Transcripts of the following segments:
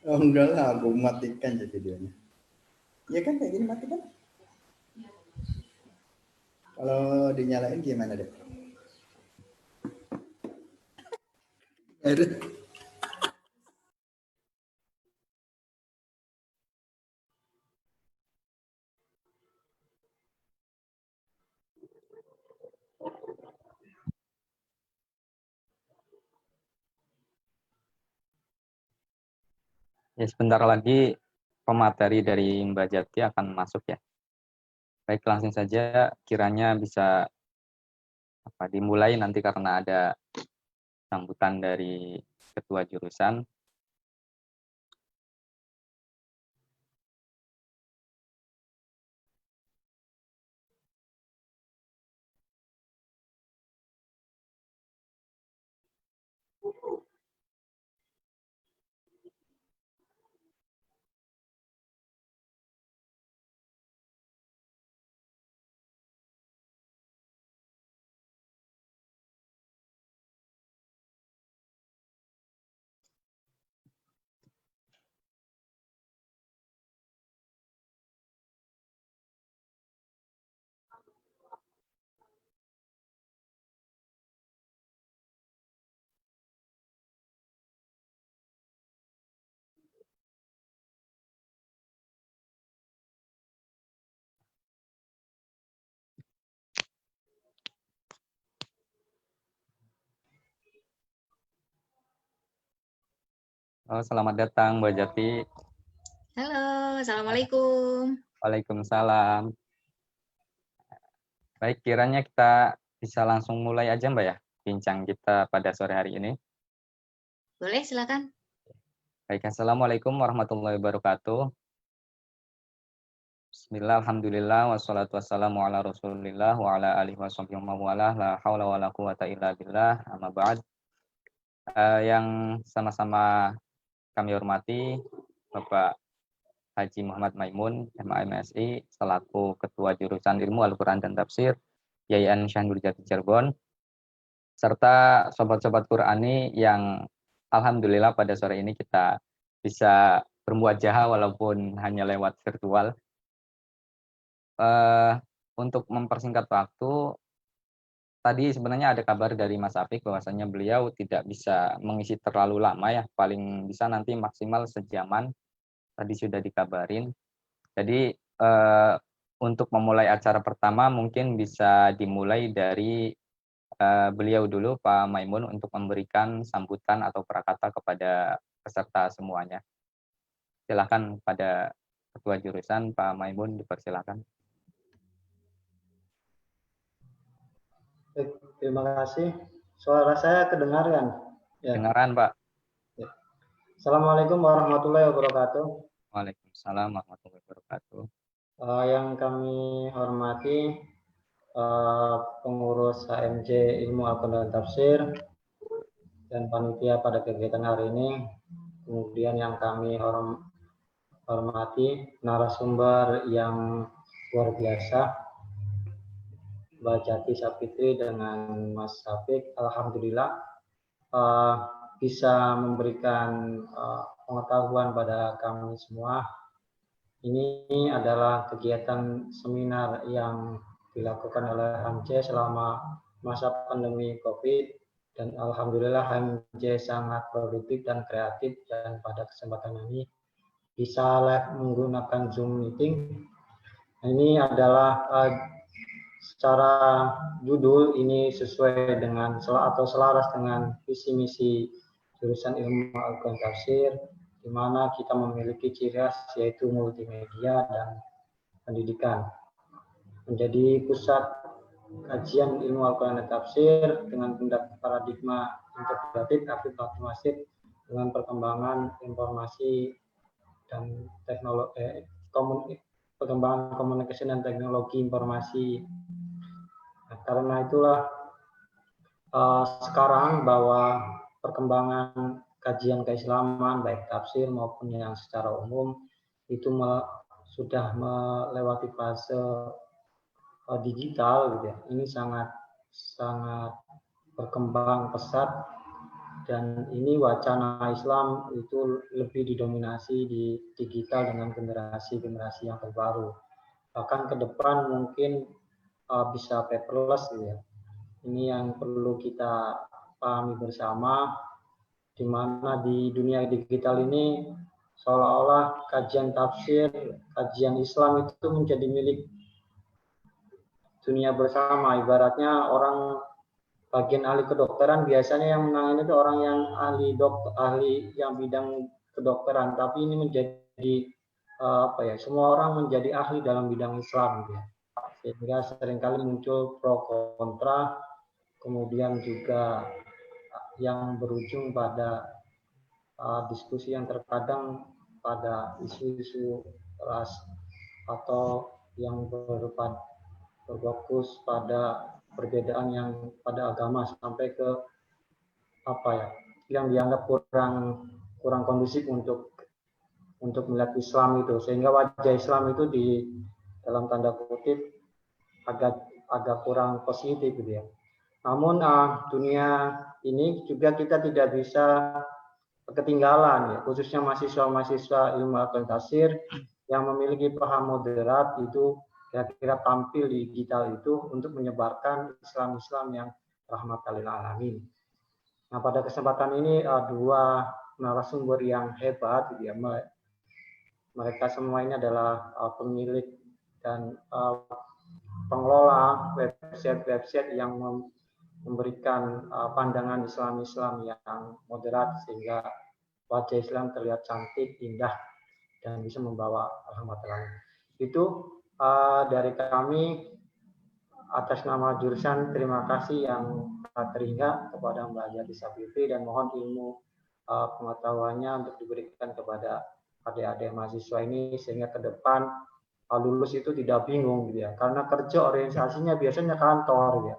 Oh enggak lah, aku matikan aja videonya. Ya kan kayak gini matikan. Kalau dinyalain gimana deh? Aduh. Ya, sebentar lagi pemateri dari Mbak Jati akan masuk ya. Baik, langsung saja kiranya bisa dimulai nanti karena ada sambutan dari ketua jurusan. Oh, selamat datang Mbak Jati. Halo, Assalamualaikum. Waalaikumsalam. Baik, kiranya kita bisa langsung mulai aja Mbak ya, bincang kita pada sore hari ini. Boleh, silakan. Baik, Assalamualaikum warahmatullahi wabarakatuh. Bismillah, alhamdulillah, wassalatu wassalamu ala rasulillah, wa ala alihi wa sahbihi wa mawalah, la hawla wa la quwata illa billah, amma ba'd. Yang sama-sama kami hormati, Bapak Haji Muhammad Maimun, MAMSI, selaku Ketua Jurusan Ilmu Al-Quran dan Tafsir, Yayan Syah Nurjati Cirebon, serta sobat-sobat Qurani yang alhamdulillah pada sore ini kita bisa bermuajahah walaupun hanya lewat virtual. Untuk mempersingkat waktu, tadi sebenarnya ada kabar dari Mas Apik bahwasanya beliau tidak bisa mengisi terlalu lama ya, paling bisa nanti maksimal sejaman, tadi sudah dikabarin. Jadi untuk memulai acara pertama mungkin bisa dimulai dari beliau dulu, Pak Maimun, untuk memberikan sambutan atau prakata kepada peserta semuanya. Silakan pada Ketua Jurusan, Pak Maimun, dipersilakan. Terima kasih. Suara saya kedengaran? Ya. Dengaran, Pak. Ya. Assalamualaikum warahmatullahi wabarakatuh. Waalaikumsalam warahmatullahi wabarakatuh. Yang kami hormati pengurus HMJ Ilmu Al-Quran dan Tafsir dan panitia pada kegiatan hari ini. Kemudian yang kami hormati narasumber yang luar biasa, Mbak Jati Sapitri dengan Mas Safik. Alhamdulillah bisa memberikan pengetahuan pada kami semua. Ini adalah kegiatan seminar yang dilakukan oleh HMJ selama masa pandemi COVID, dan alhamdulillah HMJ sangat produktif dan kreatif, dan pada kesempatan ini bisa live menggunakan Zoom meeting. Ini adalah secara judul ini sesuai dengan atau selaras dengan visi misi jurusan Ilmu Al-Quran Tafsir, di mana kita memiliki ciri khas yaitu multimedia dan pendidikan. Menjadi pusat kajian Ilmu Al-Quran dan Tafsir dengan paradigma integratif aplikasi masif dengan perkembangan informasi dan teknologi, perkembangan komunikasi dan teknologi informasi. Nah, karena itulah sekarang bahwa perkembangan kajian keislaman baik tafsir maupun yang secara umum itu sudah melewati fase digital gitu ya. Ini sangat berkembang pesat, dan ini wacana Islam itu lebih didominasi di digital dengan generasi-generasi yang terbaru. Bahkan ke depan mungkin bisa paperless gitu ya. Ini yang perlu kita pahami bersama, di mana di dunia digital ini seolah-olah kajian tafsir, kajian Islam itu menjadi milik dunia bersama. Ibaratnya orang bagian ahli kedokteran biasanya yang menangani itu orang yang ahli yang bidang kedokteran, tapi ini menjadi semua orang menjadi ahli dalam bidang Islam gitu ya. Sehingga seringkali muncul pro kontra, kemudian juga yang berujung pada diskusi yang terkadang pada isu-isu ras atau yang berfokus pada perbedaan yang pada agama sampai ke yang dianggap kurang kondusif untuk melihat Islam itu, sehingga wajah Islam itu di dalam tanda kutip agak kurang positif gitu ya. Namun dunia ini juga kita tidak bisa ketinggalan ya, khususnya mahasiswa-mahasiswa Ilmu Al-Quran Tafsir yang memiliki paham moderat itu kira-kira tampil di digital itu untuk menyebarkan Islam yang rahmatan lil alamin. Nah, pada kesempatan ini dua narasumber yang hebat gitu ya. Mereka semua ini adalah pemilik dan pengelola website yang memberikan pandangan Islam yang moderat, sehingga wajah Islam terlihat cantik, indah, dan bisa membawa rahmat lain. Itu dari kami atas nama jurusan. Terima kasih yang tak terhingga kepada Mbak Yati Sapitri, dan mohon ilmu pengetahuannya untuk diberikan kepada adik-adik mahasiswa ini sehingga ke depan lulus itu tidak bingung gitu ya, karena kerja organisasinya biasanya kantor ya.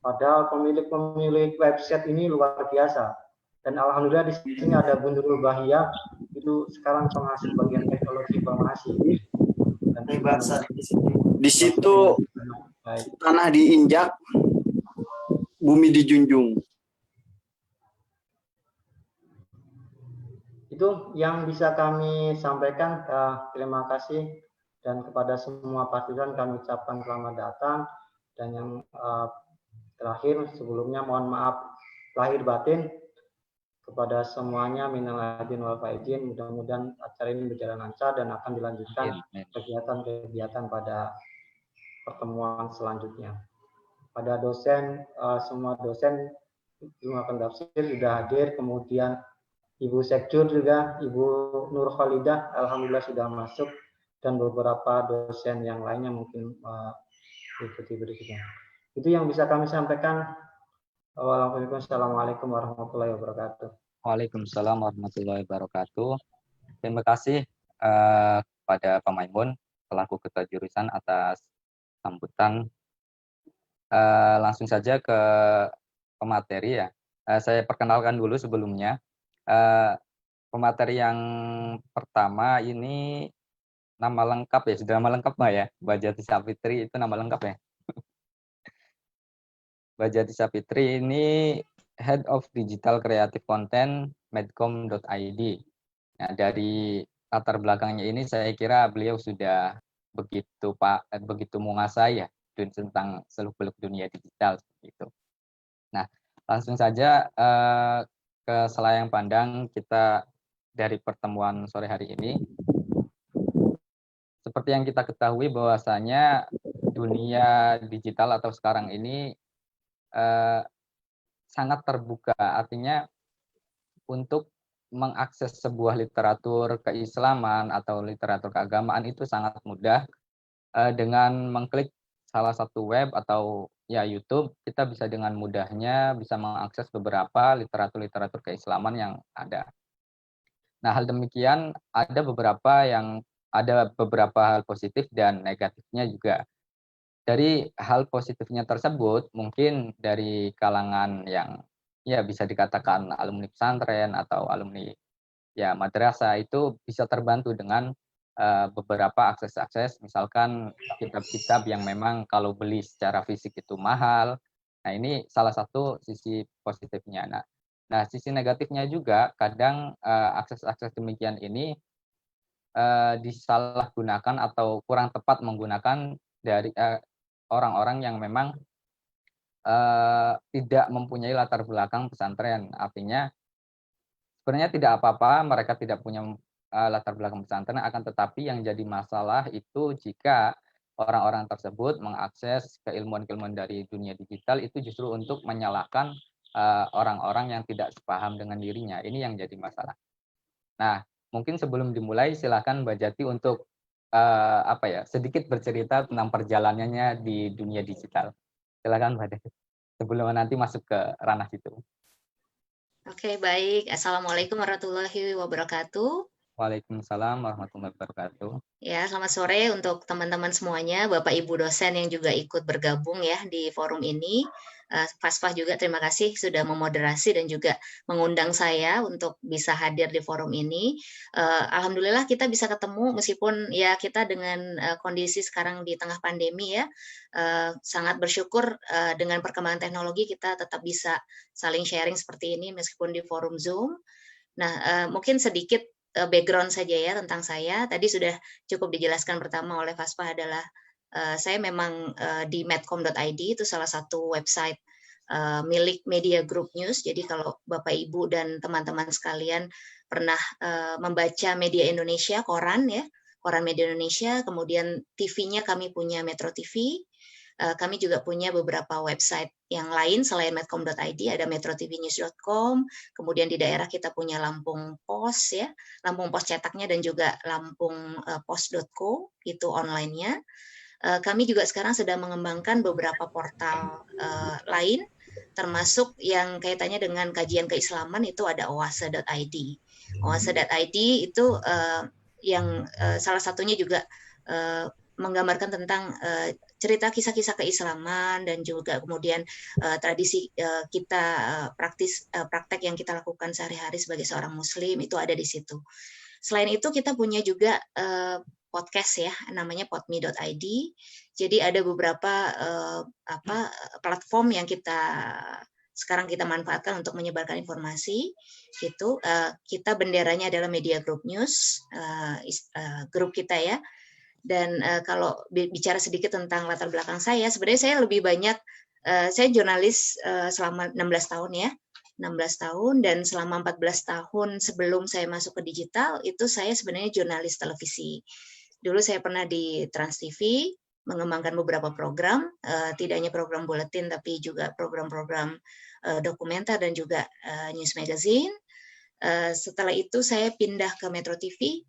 Padahal pemilik website ini luar biasa, dan alhamdulillah di sini ada Bu Nurul Bahia, itu sekarang pengasuh bagian teknologi informasi. Dan di situ tanah diinjak, bumi dijunjung. Itu yang bisa kami sampaikan. Terima kasih, dan kepada semua partisipan kami ucapkan selamat datang. Dan yang terakhir, sebelumnya mohon maaf lahir batin kepada semuanya, minal aidin wal faizin. Mudah-mudahan acara ini berjalan lancar dan akan dilanjutkan kegiatan-kegiatan pada pertemuan selanjutnya. Pada dosen, semua dosen ilmu tafsir sudah hadir, kemudian Ibu Sekjur juga, Ibu Nur Khalidah, alhamdulillah sudah masuk, dan beberapa dosen yang lainnya mungkin ikuti berikutnya. Itu yang bisa kami sampaikan. Wassalamualaikum warahmatullahi wabarakatuh. Waalaikumsalam warahmatullahi wabarakatuh. Terima kasih kepada Pak Maimun selaku Ketua Jurusan atas sambutan. Langsung saja ke pemateri ya. Saya perkenalkan dulu sebelumnya. Pemateri yang pertama ini nama lengkap ya, sudah nama lengkap Mbak ya? Mbak Yati Sapitri itu nama lengkap ya? Mbak Yati Sapitri ini Head of Digital Creative Content Medcom.id. Nah, dari latar belakangnya ini saya kira beliau sudah begitu menguasai ya tentang seluk-beluk dunia digital seperti itu. Nah, langsung saja ke selayang pandang kita dari pertemuan sore hari ini. Seperti yang kita ketahui bahwasanya dunia digital atau sekarang ini sangat terbuka, artinya untuk mengakses sebuah literatur keislaman atau literatur keagamaan itu sangat mudah. Dengan mengklik salah satu web atau ya YouTube, kita bisa dengan mudahnya bisa mengakses beberapa literatur keislaman yang ada. Nah, hal demikian ada beberapa hal positif dan negatifnya juga. Dari hal positifnya tersebut, mungkin dari kalangan yang ya bisa dikatakan alumni pesantren atau alumni ya madrasah itu bisa terbantu dengan beberapa akses misalkan kitab-kitab yang memang kalau beli secara fisik itu mahal. Nah, ini salah satu sisi positifnya. Nah, sisi negatifnya juga kadang akses demikian ini disalahgunakan atau kurang tepat menggunakan dari orang-orang yang memang tidak mempunyai latar belakang pesantren. Artinya sebenarnya tidak apa-apa mereka tidak punya latar belakang pesantren, akan tetapi yang jadi masalah itu jika orang-orang tersebut mengakses keilmuan-keilmuan dari dunia digital itu justru untuk menyalahkan orang-orang yang tidak sepaham dengan dirinya. Ini yang jadi masalah. Nah, mungkin sebelum dimulai silakan Mbak Jati untuk sedikit bercerita tentang perjalanannya di dunia digital. Silakan Mbak Jati. Sebelum nanti masuk ke ranah itu. Oke, baik. Assalamualaikum warahmatullahi wabarakatuh. Waalaikumsalam warahmatullahi wabarakatuh. Ya, selamat sore untuk teman-teman semuanya, Bapak Ibu dosen yang juga ikut bergabung ya di forum ini. Fasfah juga terima kasih sudah memoderasi dan juga mengundang saya untuk bisa hadir di forum ini. Alhamdulillah kita bisa ketemu meskipun ya kita dengan kondisi sekarang di tengah pandemi ya, sangat bersyukur dengan perkembangan teknologi kita tetap bisa saling sharing seperti ini meskipun di forum Zoom. Nah, mungkin sedikit background saja ya tentang saya. Tadi sudah cukup dijelaskan pertama oleh Fasfah adalah saya memang di medcom.id itu salah satu website milik Media Group News. Jadi kalau Bapak Ibu dan teman-teman sekalian pernah membaca Media Indonesia, koran ya, koran Media Indonesia, kemudian TV-nya kami punya Metro TV, Kami juga punya beberapa website yang lain selain medcom.id, ada metrotvnews.com, kemudian di daerah kita punya Lampung Pos ya, Lampung Pos cetaknya dan juga Lampung Pos.co itu online-nya. Kami juga sekarang sedang mengembangkan beberapa portal lain, termasuk yang kaitannya dengan kajian keislaman itu ada oase.id. Oase.id itu yang salah satunya juga menggambarkan tentang cerita kisah-kisah keislaman dan juga kemudian tradisi kita praktek yang kita lakukan sehari-hari sebagai seorang muslim itu ada di situ. Selain itu kita punya juga podcast ya, namanya podme.id. Jadi ada beberapa platform yang sekarang kita manfaatkan untuk menyebarkan informasi. Itu kita benderanya adalah Media Group News, grup kita ya. Dan kalau bicara sedikit tentang latar belakang saya, sebenarnya saya lebih banyak saya jurnalis selama 16 tahun ya. 16 tahun dan selama 14 tahun sebelum saya masuk ke digital itu saya sebenarnya jurnalis televisi. Dulu saya pernah di Trans TV mengembangkan beberapa program, tidak hanya program buletin tapi juga program-program dokumenter dan juga news magazine. Setelah itu saya pindah ke Metro TV.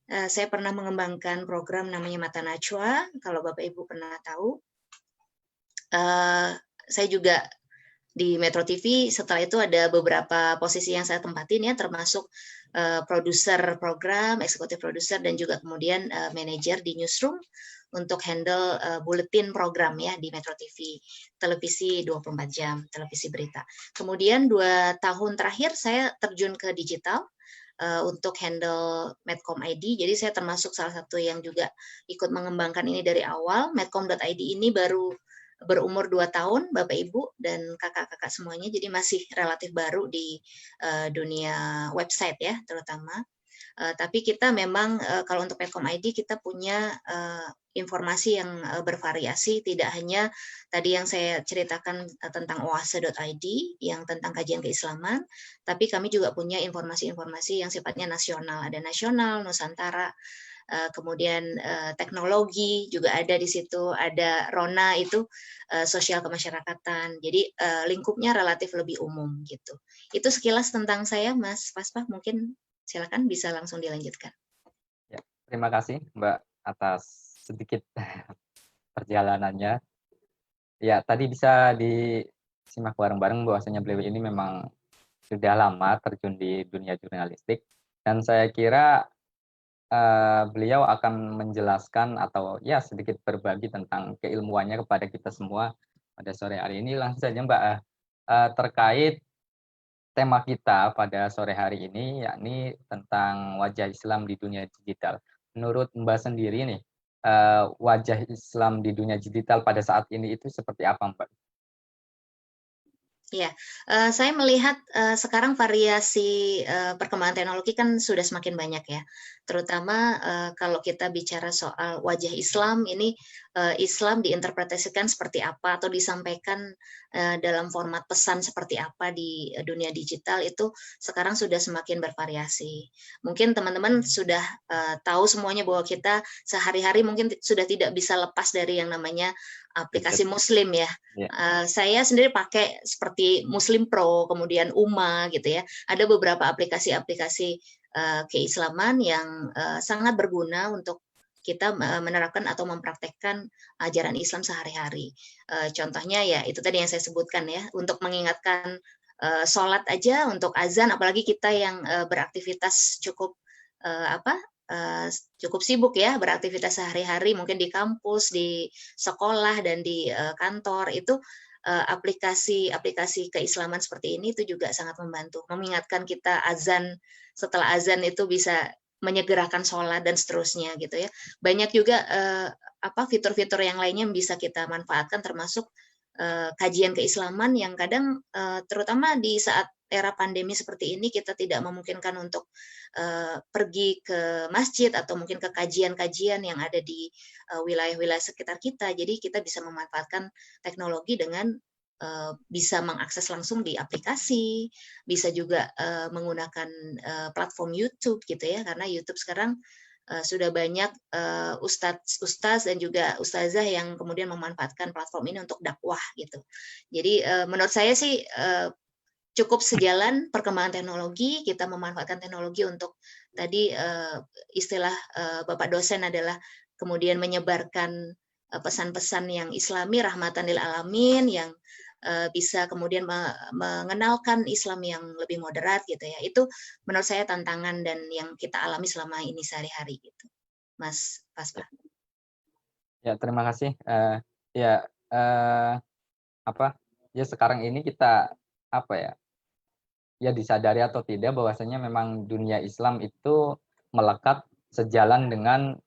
Saya pernah mengembangkan program namanya Mata Najwa, kalau Bapak Ibu pernah tahu. Saya juga di Metro TV, setelah itu ada beberapa posisi yang saya tempatin ya, termasuk produser program, eksekutif produser, dan juga kemudian manajer di newsroom untuk handle buletin program ya di Metro TV, televisi 24 jam, televisi berita. Kemudian 2 tahun terakhir saya terjun ke digital, untuk handle Medcom ID. Jadi saya termasuk salah satu yang juga ikut mengembangkan ini dari awal. Medcom.id ini baru berumur 2 tahun, Bapak Ibu dan kakak-kakak semuanya, jadi masih relatif baru di dunia website ya terutama. Tapi kita memang kalau untuk Medcom ID kita punya informasi yang bervariasi, tidak hanya tadi yang saya ceritakan tentang oase.id yang tentang kajian keislaman, tapi kami juga punya informasi-informasi yang sifatnya nasional, ada nasional, Nusantara, kemudian teknologi juga ada di situ, ada Rona itu sosial kemasyarakatan, jadi lingkupnya relatif lebih umum gitu. Itu sekilas tentang saya, Mas Fasfah, mungkin silakan bisa langsung dilanjutkan. Ya, terima kasih Mbak atas sedikit perjalanannya. Ya, tadi bisa disimak bareng-bareng bahwasanya beliau ini memang sudah lama terjun di dunia jurnalistik, dan saya kira beliau akan menjelaskan atau ya sedikit berbagi tentang keilmuannya kepada kita semua pada sore hari ini. Langsung saja Mbak, terkait tema kita pada sore hari ini, yakni tentang wajah Islam di dunia digital. Menurut Mbak sendiri nih, wajah Islam di dunia digital pada saat ini itu seperti apa, Mbak? Ya, saya melihat sekarang variasi perkembangan teknologi kan sudah semakin banyak ya, terutama kalau kita bicara soal wajah Islam ini, Islam diinterpretasikan seperti apa atau disampaikan dalam format pesan seperti apa di dunia digital itu sekarang sudah semakin bervariasi. Mungkin teman-teman sudah tahu semuanya bahwa kita sehari-hari mungkin sudah tidak bisa lepas dari yang namanya aplikasi Muslim ya. Saya sendiri pakai seperti Muslim Pro, kemudian Uma gitu ya. Ada beberapa aplikasi-aplikasi keislaman yang sangat berguna untuk kita menerapkan atau mempraktekkan ajaran Islam sehari-hari. Contohnya ya itu tadi yang saya sebutkan ya, untuk mengingatkan sholat aja, untuk azan, apalagi kita yang beraktivitas cukup cukup sibuk ya, beraktivitas sehari-hari mungkin di kampus, di sekolah, dan di kantor, itu aplikasi keislaman seperti ini itu juga sangat membantu, mengingatkan kita azan, setelah azan itu bisa menyegerakan sholat dan seterusnya gitu ya. Banyak juga fitur-fitur yang lainnya yang bisa kita manfaatkan, termasuk kajian keislaman yang kadang terutama di saat era pandemi seperti ini kita tidak memungkinkan untuk pergi ke masjid atau mungkin ke kajian-kajian yang ada di wilayah-wilayah sekitar kita. Jadi kita bisa memanfaatkan teknologi dengan bisa mengakses langsung di aplikasi, bisa juga menggunakan platform YouTube gitu ya, karena YouTube sekarang sudah banyak ustadz dan juga ustazah yang kemudian memanfaatkan platform ini untuk dakwah gitu. Jadi menurut saya sih cukup sejalan perkembangan teknologi, kita memanfaatkan teknologi untuk tadi istilah Bapak dosen adalah kemudian menyebarkan pesan-pesan yang Islami, rahmatan lil alamin, yang bisa kemudian mengenalkan Islam yang lebih moderat gitu ya. Itu menurut saya tantangan dan yang kita alami selama ini sehari-hari gitu. Mas Paspa. Ya, terima kasih. Ya sekarang ini kita ya disadari atau tidak bahwasanya memang dunia Islam itu melekat sejalan dengan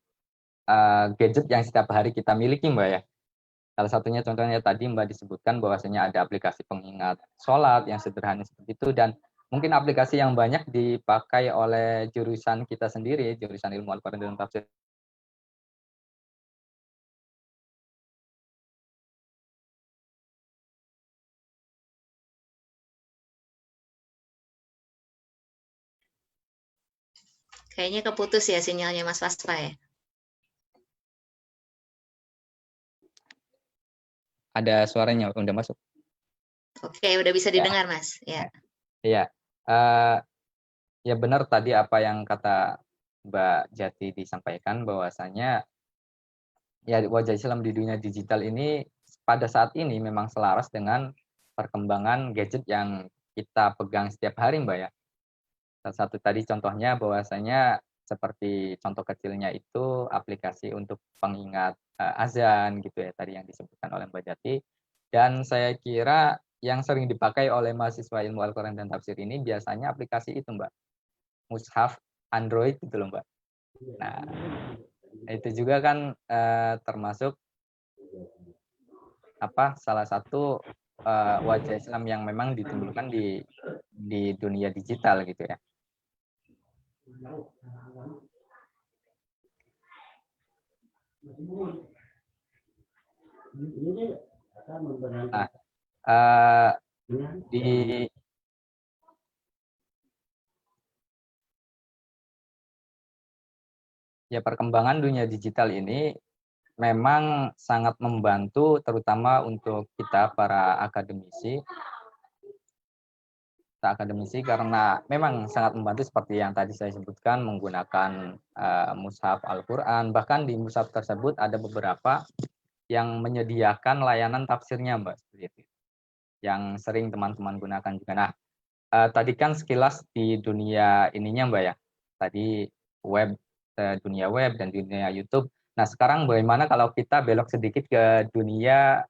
gadget yang setiap hari kita miliki, Mbak ya. Salah satunya contohnya tadi Mbak disebutkan bahwasanya ada aplikasi pengingat sholat yang sederhana seperti itu, dan mungkin aplikasi yang banyak dipakai oleh jurusan kita sendiri, jurusan ilmu Al-Quran dan tafsir. Kayaknya keputus ya sinyalnya Mas Paspa ya. Ada suaranya udah masuk. Oke, udah bisa didengar Mas. Ya. Iya. Ya benar tadi apa yang kata Mbak Jati disampaikan, bahwasanya ya wajah Islam di dunia digital ini pada saat ini memang selaras dengan perkembangan gadget yang kita pegang setiap hari, Mbak ya. Salah satu tadi contohnya bahwasanya seperti contoh kecilnya itu aplikasi untuk pengingat azan gitu ya tadi yang disebutkan oleh Mbak Jati. Dan saya kira yang sering dipakai oleh mahasiswa ilmu Al-Quran dan tafsir ini biasanya aplikasi itu, Mbak. Mushaf Android gitu loh, Mbak. Nah, itu juga kan termasuk salah satu wajah Islam yang memang ditimbulkan di dunia digital gitu ya. Nah, perkembangan dunia digital ini memang sangat membantu terutama untuk kita para akademisi karena memang sangat membantu seperti yang tadi saya sebutkan menggunakan mushaf Al-Quran. Bahkan di mushaf tersebut ada beberapa yang menyediakan layanan tafsirnya, Mbak, seperti itu, yang sering teman-teman gunakan juga. Nah, tadi kan sekilas di dunia ininya, Mbak ya, tadi dunia web dan dunia YouTube. Nah, sekarang bagaimana kalau kita belok sedikit ke dunia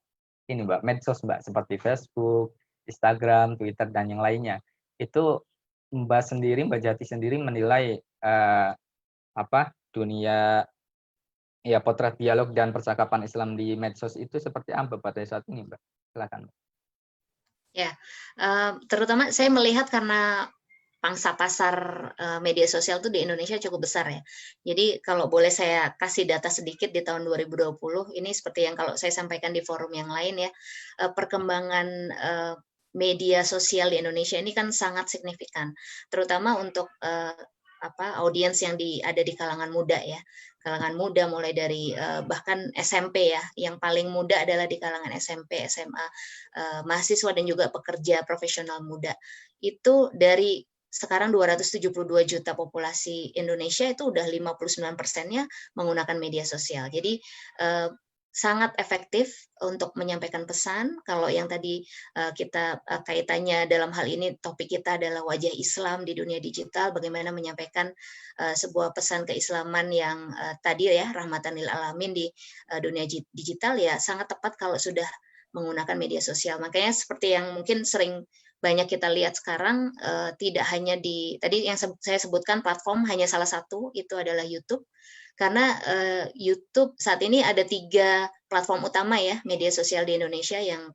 ini, Mbak, medsos, Mbak, seperti Facebook, Instagram, Twitter, dan yang lainnya. Itu Mbak Jati sendiri menilai dunia ya potret dialog dan percakapan Islam di medsos itu seperti apa pada saat ini, Mbak? Silakan. Ya, terutama saya melihat karena pangsa pasar media sosial itu di Indonesia cukup besar ya. Jadi kalau boleh saya kasih data sedikit di tahun 2020, ini seperti yang kalau saya sampaikan di forum yang lain ya, perkembangan media sosial di Indonesia ini kan sangat signifikan, terutama untuk audiens yang ada di kalangan muda ya. Kalangan muda mulai dari bahkan SMP ya, yang paling muda adalah di kalangan SMP, SMA, mahasiswa dan juga pekerja profesional muda. Itu dari sekarang 272 juta populasi Indonesia itu udah 59%-nya menggunakan media sosial. Jadi sangat efektif untuk menyampaikan pesan. Kalau yang tadi kita kaitannya dalam hal ini topik kita adalah wajah Islam di dunia digital, bagaimana menyampaikan sebuah pesan keislaman yang tadi ya rahmatan lil alamin di dunia digital, ya sangat tepat kalau sudah menggunakan media sosial. Makanya seperti yang mungkin sering banyak kita lihat sekarang, tidak hanya di tadi yang saya sebutkan platform hanya salah satu, itu adalah YouTube. Karena YouTube saat ini ada 3 platform utama ya media sosial di Indonesia yang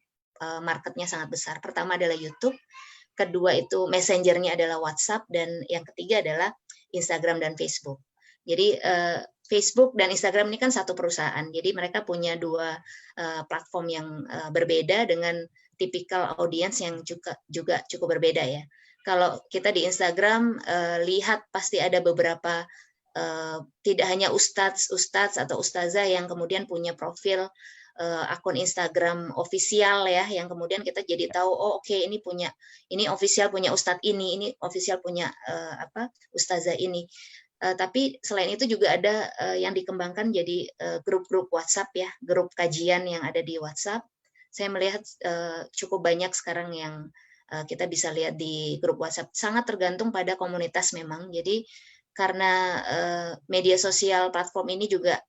marketnya sangat besar. Pertama adalah YouTube, kedua itu messengernya adalah WhatsApp, dan yang ketiga adalah Instagram dan Facebook. Jadi Facebook dan Instagram ini kan satu perusahaan, jadi mereka punya 2 platform yang berbeda dengan tipikal audiens yang juga cukup berbeda ya. Kalau kita di Instagram lihat pasti ada beberapa tidak hanya ustadz atau ustazah yang kemudian punya profil akun Instagram official ya, yang kemudian kita jadi tahu oh oke, ini official punya ustadz ini official punya ustazah ini. Tapi selain itu juga ada yang dikembangkan jadi grup-grup WhatsApp ya, grup kajian yang ada di WhatsApp. Saya melihat cukup banyak sekarang yang kita bisa lihat di grup WhatsApp. Sangat tergantung pada komunitas memang. Jadi karena media sosial platform ini juga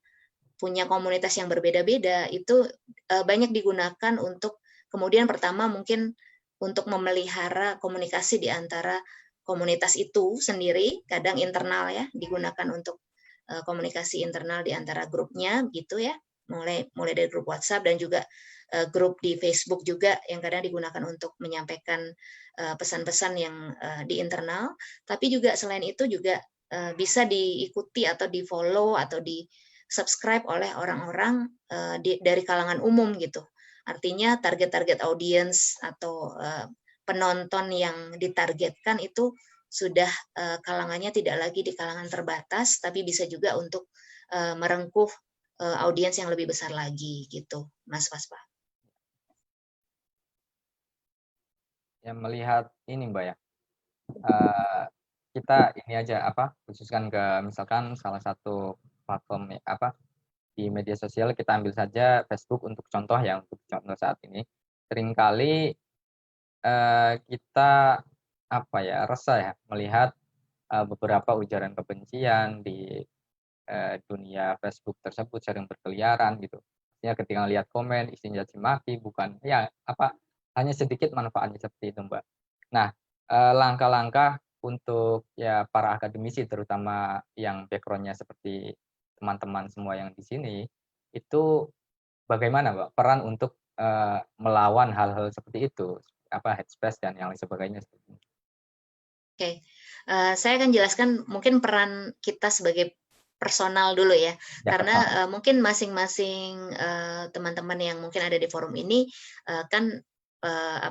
punya komunitas yang berbeda-beda, itu banyak digunakan untuk kemudian pertama mungkin untuk memelihara komunikasi di antara komunitas itu sendiri, kadang internal ya, digunakan untuk komunikasi internal di antara grupnya gitu ya, mulai dari grup WhatsApp dan juga grup di Facebook juga yang kadang digunakan untuk menyampaikan pesan-pesan yang di internal, tapi juga selain itu juga bisa diikuti atau di-follow atau di-subscribe oleh orang-orang dari kalangan umum gitu. Artinya target-target audiens atau penonton yang ditargetkan itu sudah kalangannya tidak lagi di kalangan terbatas, tapi bisa juga untuk merengkuh audiens yang lebih besar lagi gitu, Mas Faspa. Ya, melihat ini Mbak ya, kita ini aja khususkan ke misalkan salah satu platform di media sosial, kita ambil saja Facebook untuk contoh ya, untuk contoh saat ini seringkali kita resah ya melihat beberapa ujaran kebencian di dunia Facebook tersebut sering berkeliaran gitu. Ya, ketika lihat komen isinya caci maki, bukan ya hanya sedikit manfaatnya seperti itu Mbak. Nah, langkah-langkah untuk ya para akademisi terutama yang background-nya seperti teman-teman semua yang di sini, itu bagaimana Mbak peran untuk melawan hal-hal seperti itu, hate speech dan yang lain sebagainya. Oke, saya akan jelaskan mungkin peran kita sebagai personal dulu ya, karena mungkin masing-masing teman-teman yang mungkin ada di forum ini kan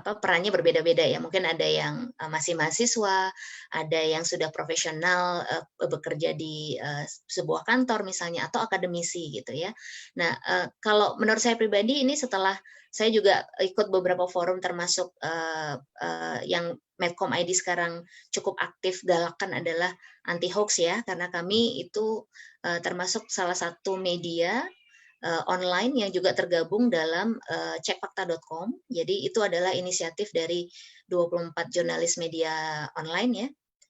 perannya berbeda-beda ya. Mungkin ada yang masih mahasiswa, ada yang sudah profesional bekerja di sebuah kantor misalnya, atau akademisi gitu ya. Nah, kalau menurut saya pribadi ini setelah saya juga ikut beberapa forum termasuk yang Medcom ID sekarang cukup aktif galakan adalah anti hoax ya, karena kami itu termasuk salah satu media online yang juga tergabung dalam cekfakta.com. Jadi itu adalah inisiatif dari 24 jurnalis media online ya,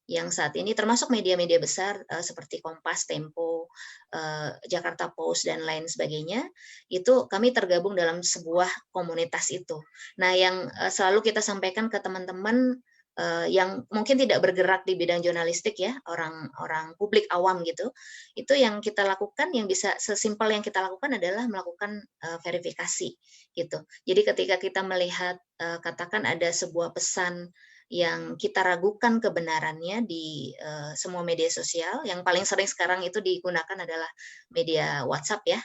yang saat ini termasuk media-media besar seperti Kompas, Tempo, Jakarta Post, dan lain sebagainya. Itu kami tergabung dalam sebuah komunitas itu. Nah, yang selalu kita sampaikan ke teman-teman yang mungkin tidak bergerak di bidang jurnalistik ya, orang publik awam gitu, itu yang kita lakukan, yang bisa sesimpel yang kita lakukan adalah melakukan verifikasi gitu. Jadi ketika kita melihat katakan ada sebuah pesan yang kita ragukan kebenarannya di semua media sosial, yang paling sering sekarang itu digunakan adalah media WhatsApp ya.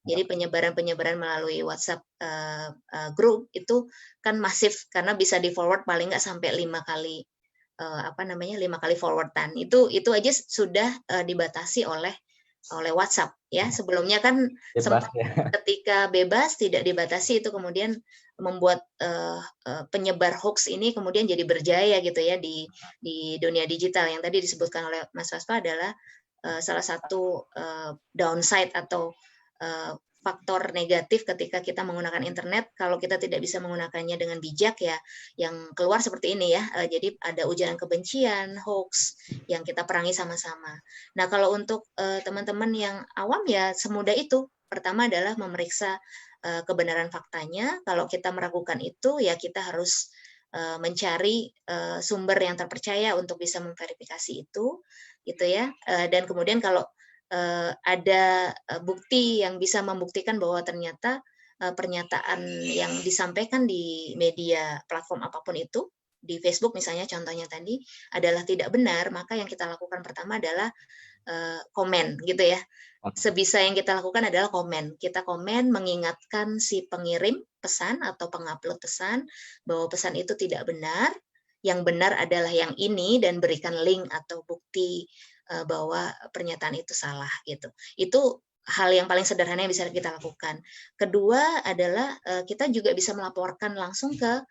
Jadi penyebaran melalui WhatsApp grup itu kan masif, karena bisa di forward paling nggak sampai 5 kali 5 kali forwardan. Itu aja sudah dibatasi oleh WhatsApp ya. Sebelumnya kan sempat ketika bebas tidak dibatasi, itu kemudian membuat penyebar hoax ini kemudian jadi berjaya gitu ya di dunia digital. Yang tadi disebutkan oleh Mas Faspa adalah salah satu downside atau faktor negatif ketika kita menggunakan internet. Kalau kita tidak bisa menggunakannya dengan bijak ya, yang keluar seperti ini ya. Jadi ada ujaran kebencian, hoax yang kita perangi sama-sama. Nah, kalau untuk teman-teman yang awam ya semudah itu. Pertama adalah memeriksa kebenaran faktanya. Kalau kita meragukan itu ya kita harus mencari sumber yang terpercaya untuk bisa memverifikasi itu gitu ya. Dan kemudian kalau ada bukti yang bisa membuktikan bahwa ternyata pernyataan yang disampaikan di media platform apapun itu, di Facebook misalnya contohnya tadi, adalah tidak benar, maka yang kita lakukan pertama adalah komen gitu ya. Sebisa yang kita lakukan adalah komen. Kita komen mengingatkan si pengirim pesan atau pengupload pesan bahwa pesan itu tidak benar, yang benar adalah yang ini, dan berikan link atau bukti bahwa pernyataan itu salah gitu. Itu hal yang paling sederhana yang bisa kita lakukan. Kedua adalah kita juga bisa melaporkan langsung ke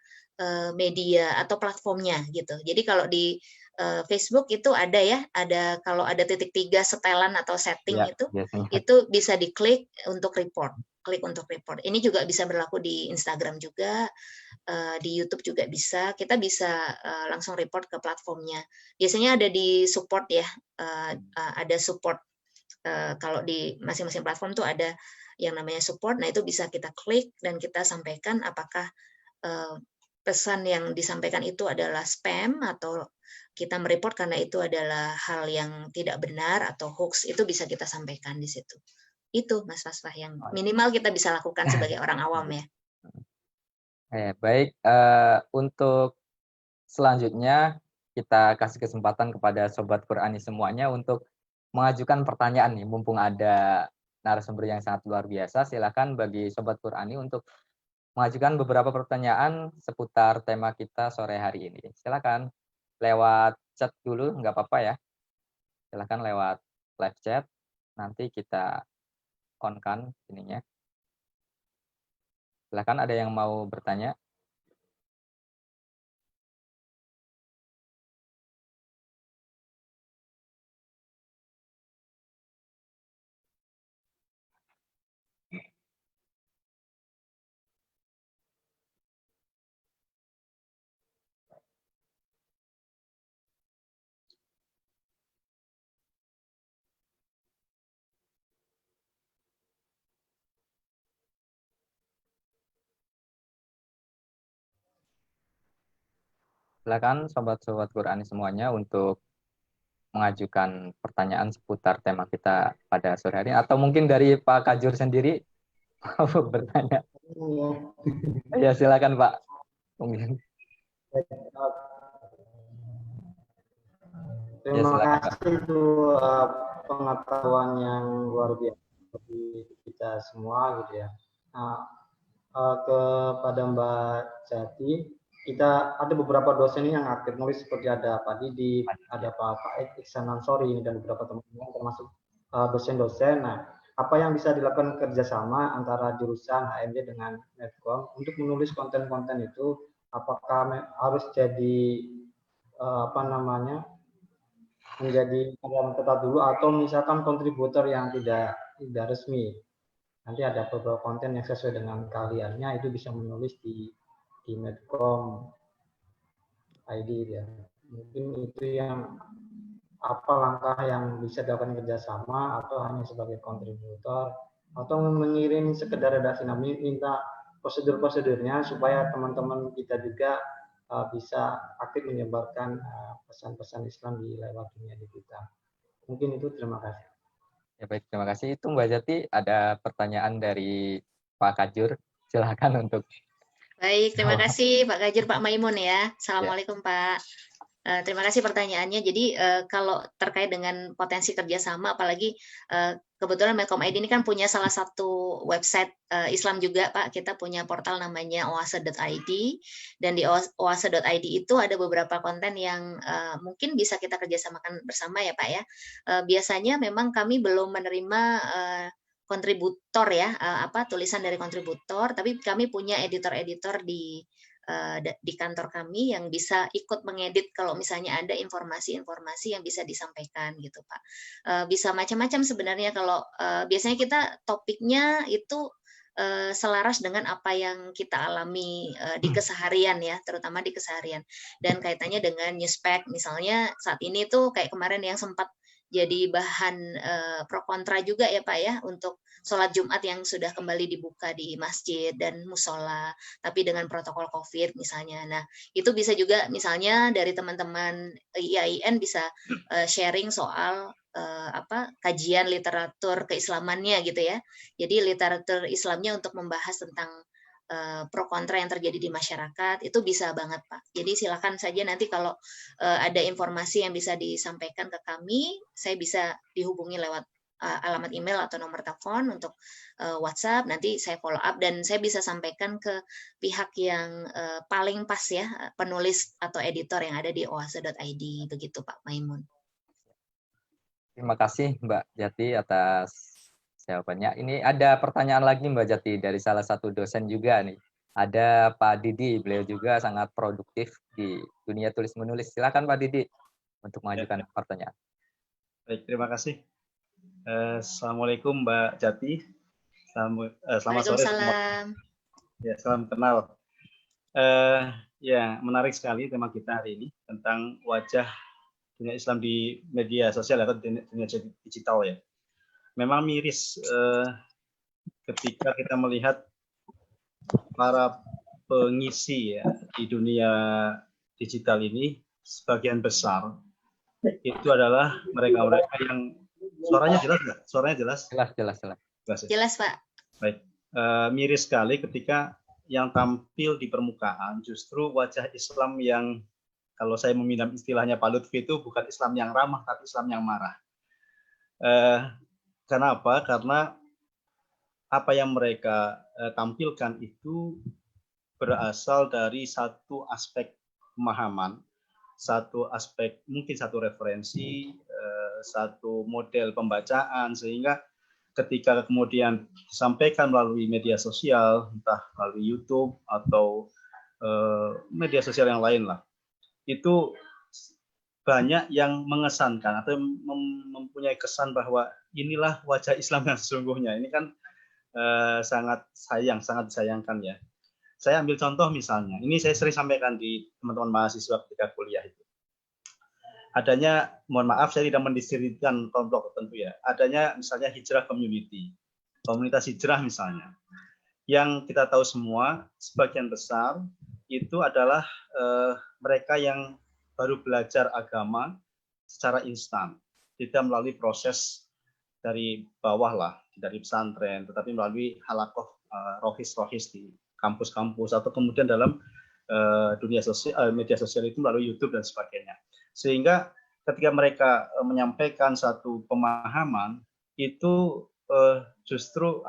media atau platformnya gitu. Jadi kalau di Facebook itu ada ya, ada kalau ada titik 3 setelan atau setting Ya, itu biasanya. bisa diklik untuk report. Klik untuk report. Ini juga bisa berlaku di Instagram juga, di YouTube juga bisa. Kita bisa langsung report ke platformnya. Biasanya ada di support ya, ada support. Kalau di masing-masing platform tuh ada yang namanya support. Nah itu bisa kita klik dan kita sampaikan apakah pesan yang disampaikan itu adalah spam atau kita mereport karena itu adalah hal yang tidak benar atau hoax, itu bisa kita sampaikan di situ. Itu Mas Fasfah yang minimal kita bisa lakukan sebagai orang awam ya. Baik, untuk selanjutnya kita kasih kesempatan kepada Sobat Qur'ani semuanya untuk mengajukan pertanyaan nih, mumpung ada narasumber yang sangat luar biasa. Silakan bagi Sobat Qur'ani untuk mengajukan beberapa pertanyaan seputar tema kita sore hari ini. Silakan lewat chat dulu, nggak apa-apa ya. Silakan lewat live chat, nanti kita on-kan ininya. Silakan, ada yang mau bertanya? Silakan sobat-sobat Qur'ani semuanya untuk mengajukan pertanyaan seputar tema kita pada sore hari ini. Atau mungkin dari Pak Kajur sendiri mau bertanya. Ya silakan Pak. Mungkin. Terima silakan, kasih itu pengetahuan yang luar biasa bagi kita semua gitu ya. Nah, kepada Mbak Jati, kita ada beberapa dosen yang aktif nulis seperti ada Pak Didi, ada Pak Iksan Ansori dan beberapa teman-teman termasuk dosen-dosen. Nah, apa yang bisa dilakukan kerjasama antara jurusan HMJ dengan Medcom untuk menulis konten-konten itu? Apakah harus jadi menjadi karyawan tetap dulu atau misalkan kontributor yang tidak resmi? Nanti ada beberapa konten yang sesuai dengan keahliannya itu bisa menulis di Medcom ID ya. Mungkin itu yang apa langkah yang bisa dilakukan kerjasama atau hanya sebagai kontributor atau mengirim sekedar redaksi, minta prosedur-prosedurnya supaya teman-teman kita juga bisa aktif menyebarkan pesan-pesan Islam di lewat dunia digital. Mungkin itu, terima kasih. Ya baik, terima kasih. Itu Mbak Jati, ada pertanyaan dari Pak Kajur. Silakan untuk. Baik, terima kasih Pak Kajur, Pak Maimun ya. Assalamualaikum Pak. Terima kasih pertanyaannya. Jadi kalau terkait dengan potensi kerjasama, apalagi kebetulan Medcom ID ini kan punya salah satu website Islam juga, Pak. Kita punya portal namanya oase.id, dan di oase.id itu ada beberapa konten yang mungkin bisa kita kerjasamakan bersama ya, Pak ya. Biasanya memang kami belum menerima kontributor ya, tulisan dari kontributor, tapi kami punya editor-editor di kantor kami yang bisa ikut mengedit kalau misalnya ada informasi-informasi yang bisa disampaikan gitu Pak. Bisa macam-macam sebenarnya, kalau biasanya kita topiknya itu selaras dengan apa yang kita alami di keseharian ya, terutama di keseharian, dan kaitannya dengan newspack misalnya saat ini tuh kayak kemarin yang sempat jadi bahan pro kontra juga ya Pak ya, untuk sholat Jumat yang sudah kembali dibuka di masjid dan musola, tapi dengan protokol COVID misalnya. Nah, itu bisa juga misalnya dari teman-teman IAIN bisa sharing soal kajian literatur keislamannya gitu ya. Jadi literatur Islamnya untuk membahas tentang pro kontra yang terjadi di masyarakat, itu bisa banget Pak. Jadi silakan saja nanti kalau ada informasi yang bisa disampaikan ke kami, saya bisa dihubungi lewat alamat email atau nomor telepon untuk WhatsApp, nanti saya follow up dan saya bisa sampaikan ke pihak yang paling pas ya, penulis atau editor yang ada di oase.id, begitu Pak Maimun. Terima kasih Mbak Jati atas jawabannya. Ini ada pertanyaan lagi Mbak Jati dari salah satu dosen juga nih. Ada Pak Didi, beliau juga sangat produktif di dunia tulis menulis. Silakan Pak Didi untuk mengajukan pertanyaan. Baik, terima kasih. Assalamualaikum Mbak Jati. Selamat sore semua. Waalaikumsalam. Ya, salam kenal. Ya, menarik sekali tema kita hari ini tentang wajah dunia Islam di media sosial atau dunia digital ya. Memang miris ketika kita melihat para pengisi ya di dunia digital ini sebagian besar itu adalah mereka-mereka yang suaranya jelas nggak? Suaranya jelas? Jelas. Jelas, ya? Jelas, Pak. Baik. Miris sekali ketika yang tampil di permukaan justru wajah Islam yang, kalau saya meminjam istilahnya Pak Lutfi, itu bukan Islam yang ramah, tapi Islam yang marah. Kenapa? Karena apa yang mereka tampilkan itu berasal dari satu aspek pemahaman, satu aspek, mungkin satu referensi, satu model pembacaan, sehingga ketika kemudian disampaikan melalui media sosial, entah melalui YouTube atau media sosial yang lain lah, itu banyak yang mengesankan atau mempunyai kesan bahwa inilah wajah Islam yang sesungguhnya. Ini kan sangat disayangkan ya. Saya ambil contoh misalnya, ini saya sering sampaikan di teman-teman mahasiswa ketika kuliah itu. Adanya, mohon maaf saya tidak mendiskreditkan kelompok tertentu ya, adanya misalnya hijrah community, komunitas hijrah misalnya, yang kita tahu semua sebagian besar itu adalah mereka yang baru belajar agama secara instan, tidak melalui proses dari bawah lah, dari pesantren, tetapi melalui halakoh rohis di kampus-kampus atau kemudian dalam dunia sosial, media sosial itu melalui YouTube dan sebagainya. Sehingga ketika mereka menyampaikan satu pemahaman itu justru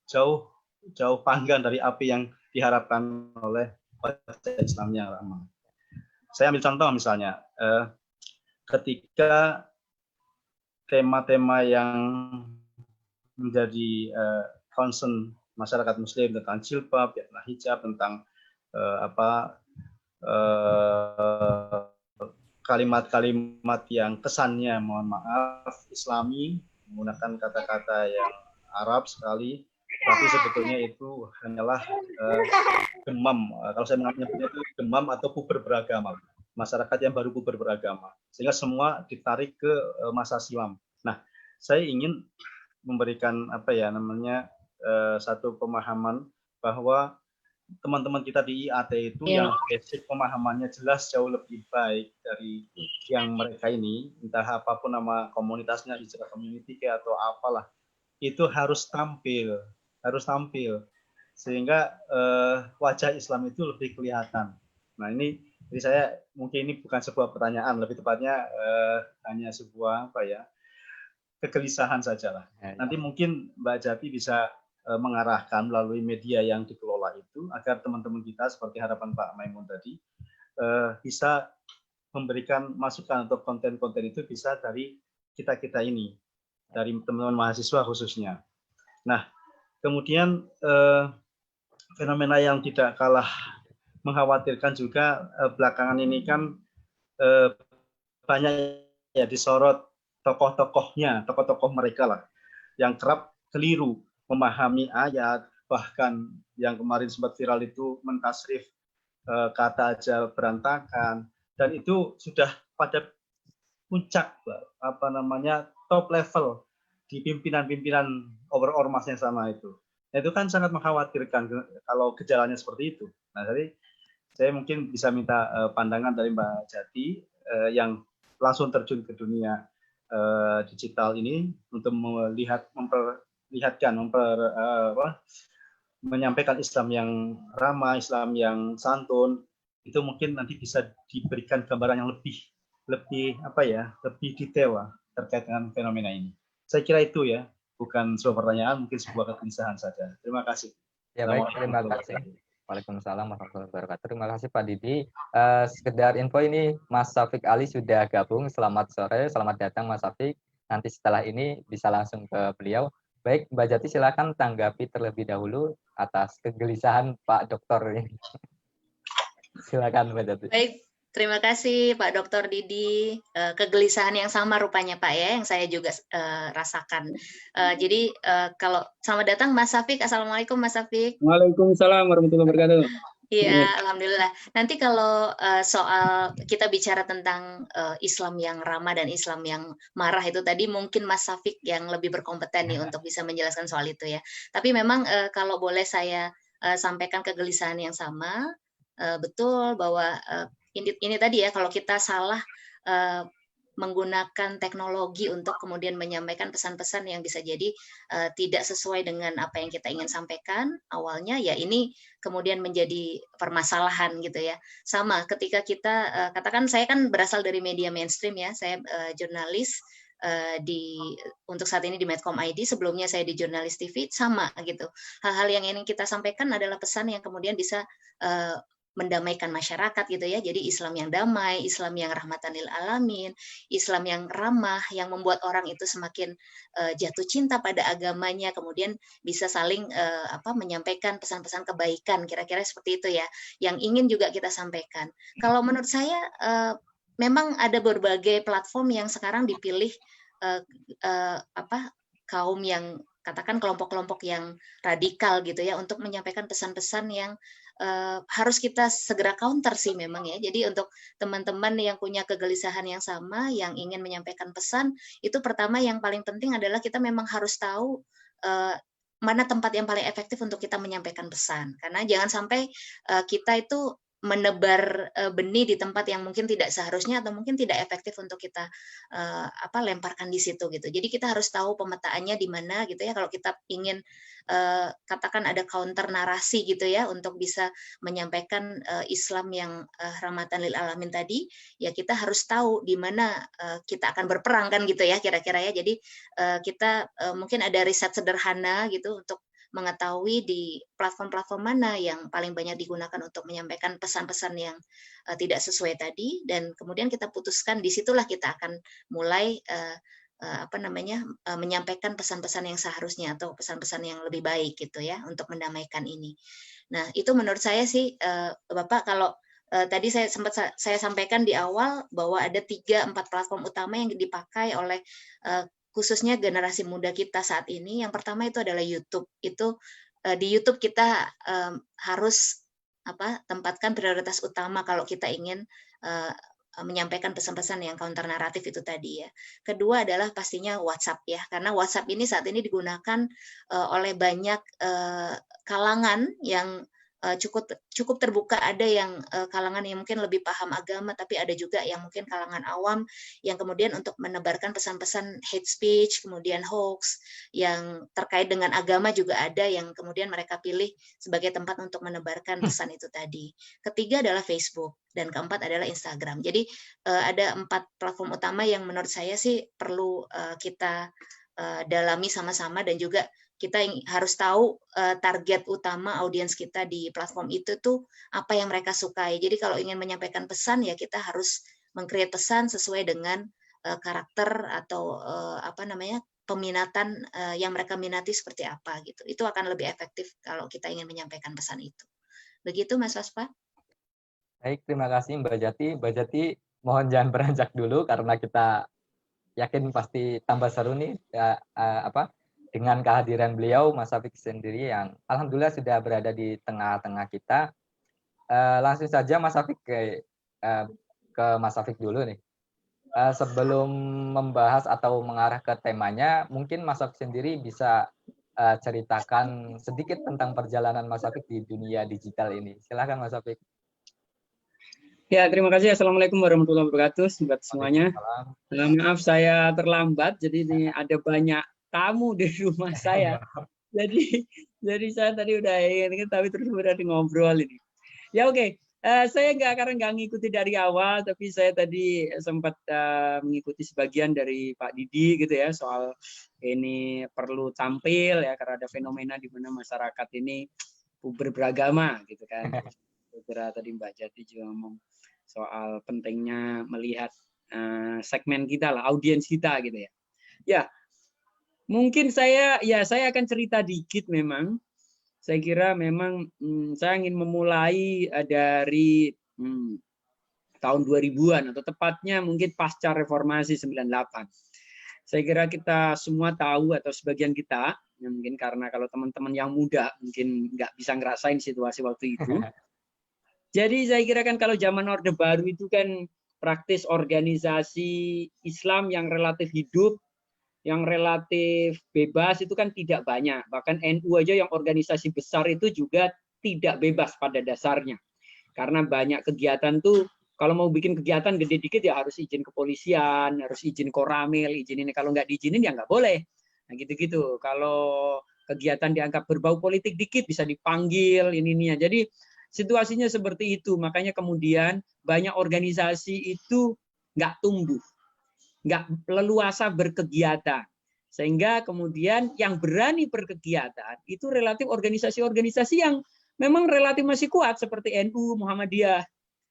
jauh panggang dari apa yang diharapkan oleh wajah Islam yang ramah. Saya ambil contoh misalnya ketika tema-tema yang menjadi concern masyarakat Muslim tentang jilbab, tentang hijab, tentang kalimat-kalimat yang kesannya, mohon maaf, Islami, menggunakan kata-kata yang Arab sekali, tapi sebetulnya itu hanyalah demam. Kalau saya menyebutnya itu demam atau puber beragama, masyarakat yang baru puber beragama, sehingga semua ditarik ke masa silam. Nah, saya ingin memberikan satu pemahaman bahwa teman-teman kita di IAT itu yang basic pemahamannya jelas jauh lebih baik dari yang mereka ini, entah apapun nama komunitasnya, hijrah community atau apalah, itu harus tampil sehingga wajah Islam itu lebih kelihatan. Nah ini, jadi saya mungkin ini bukan sebuah pertanyaan, lebih tepatnya hanya sebuah kegelisahan sajalah. Nanti mungkin Mbak Jati bisa mengarahkan melalui media yang dikelola itu agar teman-teman kita seperti harapan Pak Maimun tadi bisa memberikan masukan untuk konten-konten itu bisa dari kita ini, dari teman-teman mahasiswa khususnya. Nah, kemudian fenomena yang tidak kalah mengkhawatirkan juga belakangan ini kan banyak ya disorot tokoh-tokoh mereka lah yang kerap keliru memahami ayat, bahkan yang kemarin sempat viral itu mentasrif kata aja berantakan, dan itu sudah pada puncak top level di pimpinan ormas yang sama itu. Nah, itu kan sangat mengkhawatirkan kalau gejalanya seperti itu. Nah, jadi saya mungkin bisa minta pandangan dari Mbak Jati yang langsung terjun ke dunia digital ini untuk menyampaikan Islam yang ramah, Islam yang santun, itu mungkin nanti bisa diberikan gambaran yang lebih detail terkait dengan fenomena ini. Saya kira itu ya, bukan sebuah pertanyaan, mungkin sebuah kegelisahan saja. Terima kasih. Ya baik, terima kasih. Waalaikumsalam warahmatullahi wabarakatuh. Terima kasih Pak Didi. Sekedar info ini Mas Syafiq Ali sudah gabung. Selamat sore, selamat datang Mas Syafiq. nanti setelah ini bisa langsung ke beliau. Baik, Mbak Jati silakan tanggapi terlebih dahulu atas kegelisahan Pak Dokter ini. Silakan Mbak Jati. Baik, terima kasih Pak Dr. Didi. Kegelisahan yang sama rupanya Pak ya, yang saya juga rasakan. Jadi kalau selamat datang Mas Safik. Assalamualaikum Mas Safik. Waalaikumsalam warahmatullahi wabarakatuh. Iya, alhamdulillah. Nanti kalau soal kita bicara tentang Islam yang ramah dan Islam yang marah itu tadi mungkin Mas Safik yang lebih berkompeten nih untuk bisa menjelaskan soal itu ya. Tapi memang kalau boleh saya sampaikan kegelisahan yang sama, betul bahwa ini tadi ya, kalau kita salah menggunakan teknologi untuk kemudian menyampaikan pesan-pesan yang bisa jadi tidak sesuai dengan apa yang kita ingin sampaikan awalnya, ya ini kemudian menjadi permasalahan gitu ya. Sama ketika kita katakan saya kan berasal dari media mainstream ya, saya jurnalis untuk saat ini di Medcom ID, sebelumnya saya di Jurnalis TV, sama gitu. Hal-hal yang ingin kita sampaikan adalah pesan yang kemudian bisa mendamaikan masyarakat gitu ya. Jadi Islam yang damai, Islam yang rahmatan lil alamin, Islam yang ramah, yang membuat orang itu semakin jatuh cinta pada agamanya, kemudian bisa saling menyampaikan pesan-pesan kebaikan, kira-kira seperti itu ya, yang ingin juga kita sampaikan. Kalau menurut saya memang ada berbagai platform yang sekarang dipilih kaum yang katakan kelompok-kelompok yang radikal gitu ya, untuk menyampaikan pesan-pesan yang harus kita segera counter sih memang ya. Jadi untuk teman-teman yang punya kegelisahan yang sama, yang ingin menyampaikan pesan, itu pertama yang paling penting adalah kita memang harus tahu mana tempat yang paling efektif untuk kita menyampaikan pesan. Karena jangan sampai kita itu menebar benih di tempat yang mungkin tidak seharusnya atau mungkin tidak efektif untuk kita lemparkan di situ gitu. Jadi kita harus tahu pemetaannya di mana gitu ya. Kalau kita ingin katakan ada counter narasi gitu ya untuk bisa menyampaikan Islam yang rahmatan lil alamin tadi, ya kita harus tahu di mana kita akan berperang kan gitu ya kira-kira ya. Jadi kita mungkin ada riset sederhana gitu untuk mengetahui di platform-platform mana yang paling banyak digunakan untuk menyampaikan pesan-pesan yang tidak sesuai tadi, dan kemudian kita putuskan disitulah kita akan mulai menyampaikan pesan-pesan yang seharusnya atau pesan-pesan yang lebih baik gitu ya untuk mendamaikan ini. Nah itu menurut saya sih Bapak, kalau tadi saya sampaikan di awal bahwa ada 3-4 platform utama yang dipakai oleh khususnya generasi muda kita saat ini. Yang pertama itu adalah YouTube. Itu di YouTube kita harus tempatkan prioritas utama kalau kita ingin menyampaikan pesan-pesan yang counter naratif itu tadi ya. Kedua adalah pastinya WhatsApp ya, karena WhatsApp ini saat ini digunakan oleh banyak kalangan yang cukup terbuka. Ada yang kalangan yang mungkin lebih paham agama, tapi ada juga yang mungkin kalangan awam yang kemudian untuk menebarkan pesan-pesan hate speech, kemudian hoax yang terkait dengan agama juga ada yang kemudian mereka pilih sebagai tempat untuk menebarkan pesan itu tadi. Ketiga adalah Facebook, dan keempat adalah Instagram. Jadi ada 4 platform utama yang menurut saya sih perlu kita dalami sama-sama, dan juga kita harus tahu target utama audiens kita di platform itu tuh apa yang mereka sukai. Jadi kalau ingin menyampaikan pesan ya kita harus meng-create pesan sesuai dengan karakter atau peminatan yang mereka minati seperti apa gitu. Itu akan lebih efektif kalau kita ingin menyampaikan pesan itu. Begitu Mas Waspa. Baik, terima kasih Mbak Jati. Mbak Jati mohon jangan beranjak dulu karena kita yakin pasti tambah seru nih dengan kehadiran beliau, Mas Safik sendiri yang alhamdulillah sudah berada di tengah-tengah kita. Langsung saja Mas Safik ke Mas Safik dulu nih. Sebelum membahas atau mengarah ke temanya, mungkin Mas Safik sendiri bisa ceritakan sedikit tentang perjalanan Mas Safik di dunia digital ini. Silakan Mas Safik. Ya, terima kasih. Assalamualaikum warahmatullahi wabarakatuh buat semuanya. Maaf saya terlambat, jadi ini ada banyak tamu di rumah saya. Jadi saya tadi udah ingin, tapi terus berada ngobrol ini. Ya oke. Saya nggak ngikuti dari awal, tapi saya tadi sempat mengikuti sebagian dari Pak Didi gitu ya, soal ini perlu tampil ya karena ada fenomena di mana masyarakat ini beragama gitu kan. Kira tadi Mbak Jati juga ngomong soal pentingnya melihat segmen kita lah, audiens kita gitu ya. Ya, mungkin saya akan cerita dikit memang. Saya kira memang saya ingin memulai dari tahun 2000-an atau tepatnya mungkin pasca reformasi 98. Saya kira kita semua tahu atau sebagian kita, ya mungkin karena kalau teman-teman yang muda mungkin nggak bisa ngerasain situasi waktu itu. Jadi saya kira kan kalau zaman Orde Baru itu kan praktis organisasi Islam yang relatif hidup, yang relatif bebas itu kan tidak banyak. Bahkan NU aja yang organisasi besar itu juga tidak bebas pada dasarnya. Karena banyak kegiatan tuh, kalau mau bikin kegiatan gede dikit ya harus izin kepolisian, harus izin Koramil, izin ini. Kalau nggak diizinin ya nggak boleh. Nah gitu-gitu. Kalau kegiatan dianggap berbau politik dikit bisa dipanggil ini. Jadi situasinya seperti itu. Makanya kemudian banyak organisasi itu nggak tumbuh, nggak leluasa berkegiatan. Sehingga kemudian yang berani berkegiatan itu relatif organisasi-organisasi yang memang relatif masih kuat seperti NU, Muhammadiyah.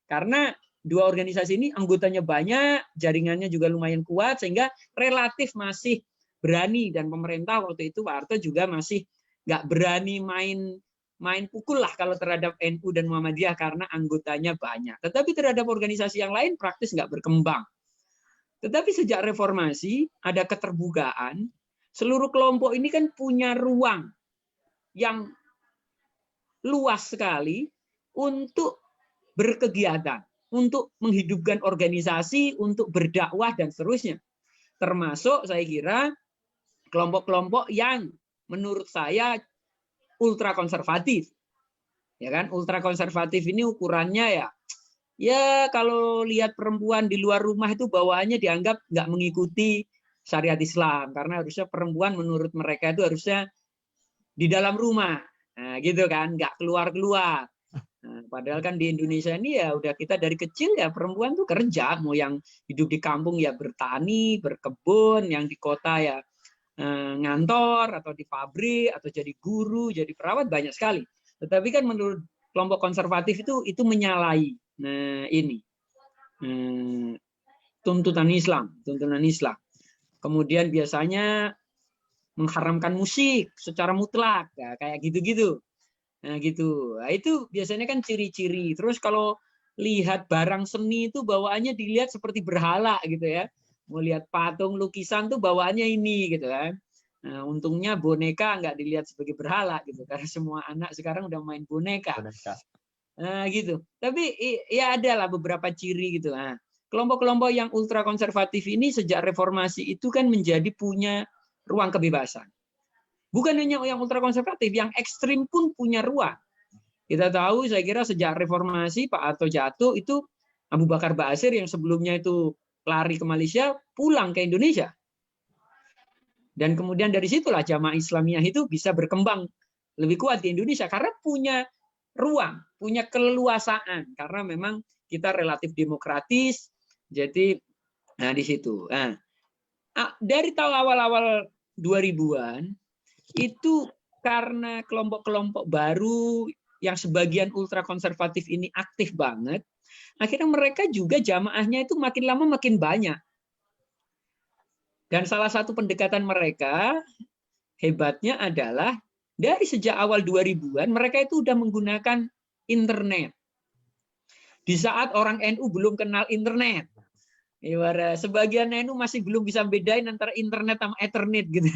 Karena dua organisasi ini anggotanya banyak, jaringannya juga lumayan kuat, sehingga relatif masih berani. Dan pemerintah waktu itu, Pak Harto juga masih nggak berani main pukul lah kalau terhadap NU dan Muhammadiyah karena anggotanya banyak. Tetapi terhadap organisasi yang lain praktis nggak berkembang. Tetapi sejak reformasi ada keterbukaan, seluruh kelompok ini kan punya ruang yang luas sekali untuk berkegiatan, untuk menghidupkan organisasi, untuk berdakwah dan seterusnya. Termasuk saya kira kelompok-kelompok yang menurut saya ultra konservatif. Ya kan, ultra konservatif ini ukurannya ya kalau lihat perempuan di luar rumah itu bawaannya dianggap nggak mengikuti syariat Islam karena harusnya perempuan menurut mereka itu harusnya di dalam rumah. Nah, gitu kan, nggak keluar-keluar. Nah, padahal kan di Indonesia ini ya udah kita dari kecil ya perempuan tuh kerja, mau yang hidup di kampung ya bertani, berkebun, yang di kota ya ngantor atau di pabrik atau jadi guru, jadi perawat banyak sekali. Tetapi kan menurut kelompok konservatif itu menyalahi ini tuntunan Islam. Kemudian biasanya mengharamkan musik secara mutlak, ya, kayak gitu-gitu. Nah, gitu. Nah, itu biasanya kan ciri-ciri. Terus kalau lihat barang seni itu bawaannya dilihat seperti berhala gitu ya. Mau lihat patung lukisan tuh bawaannya ini gitu kan. Nah, untungnya boneka nggak dilihat sebagai berhala gitu karena semua anak sekarang udah main boneka. Nah, gitu. Tapi ya ada lah beberapa ciri gitu. Nah, kelompok-kelompok yang ultra konservatif ini sejak reformasi itu kan menjadi punya ruang kebebasan. Bukan hanya yang ultra konservatif, yang ekstrim pun punya ruang. Kita tahu, saya kira sejak reformasi Pak Harto jatuh itu Abu Bakar Ba'asyir yang sebelumnya itu lari ke Malaysia pulang ke Indonesia. Dan kemudian dari situlah Jamaah Islamiyah itu bisa berkembang lebih kuat di Indonesia karena punya ruang, punya keleluasaan karena memang kita relatif demokratis. Jadi di situ. Nah, dari tahun awal-awal 2000-an itu karena kelompok-kelompok baru yang sebagian ultra konservatif ini aktif banget, akhirnya mereka juga jamaahnya itu makin lama makin banyak. Dan salah satu pendekatan mereka hebatnya adalah dari sejak awal 2000-an mereka itu udah menggunakan internet. Di saat orang NU belum kenal internet. Sebagian NU masih belum bisa bedain antara internet sama ethernet gitu.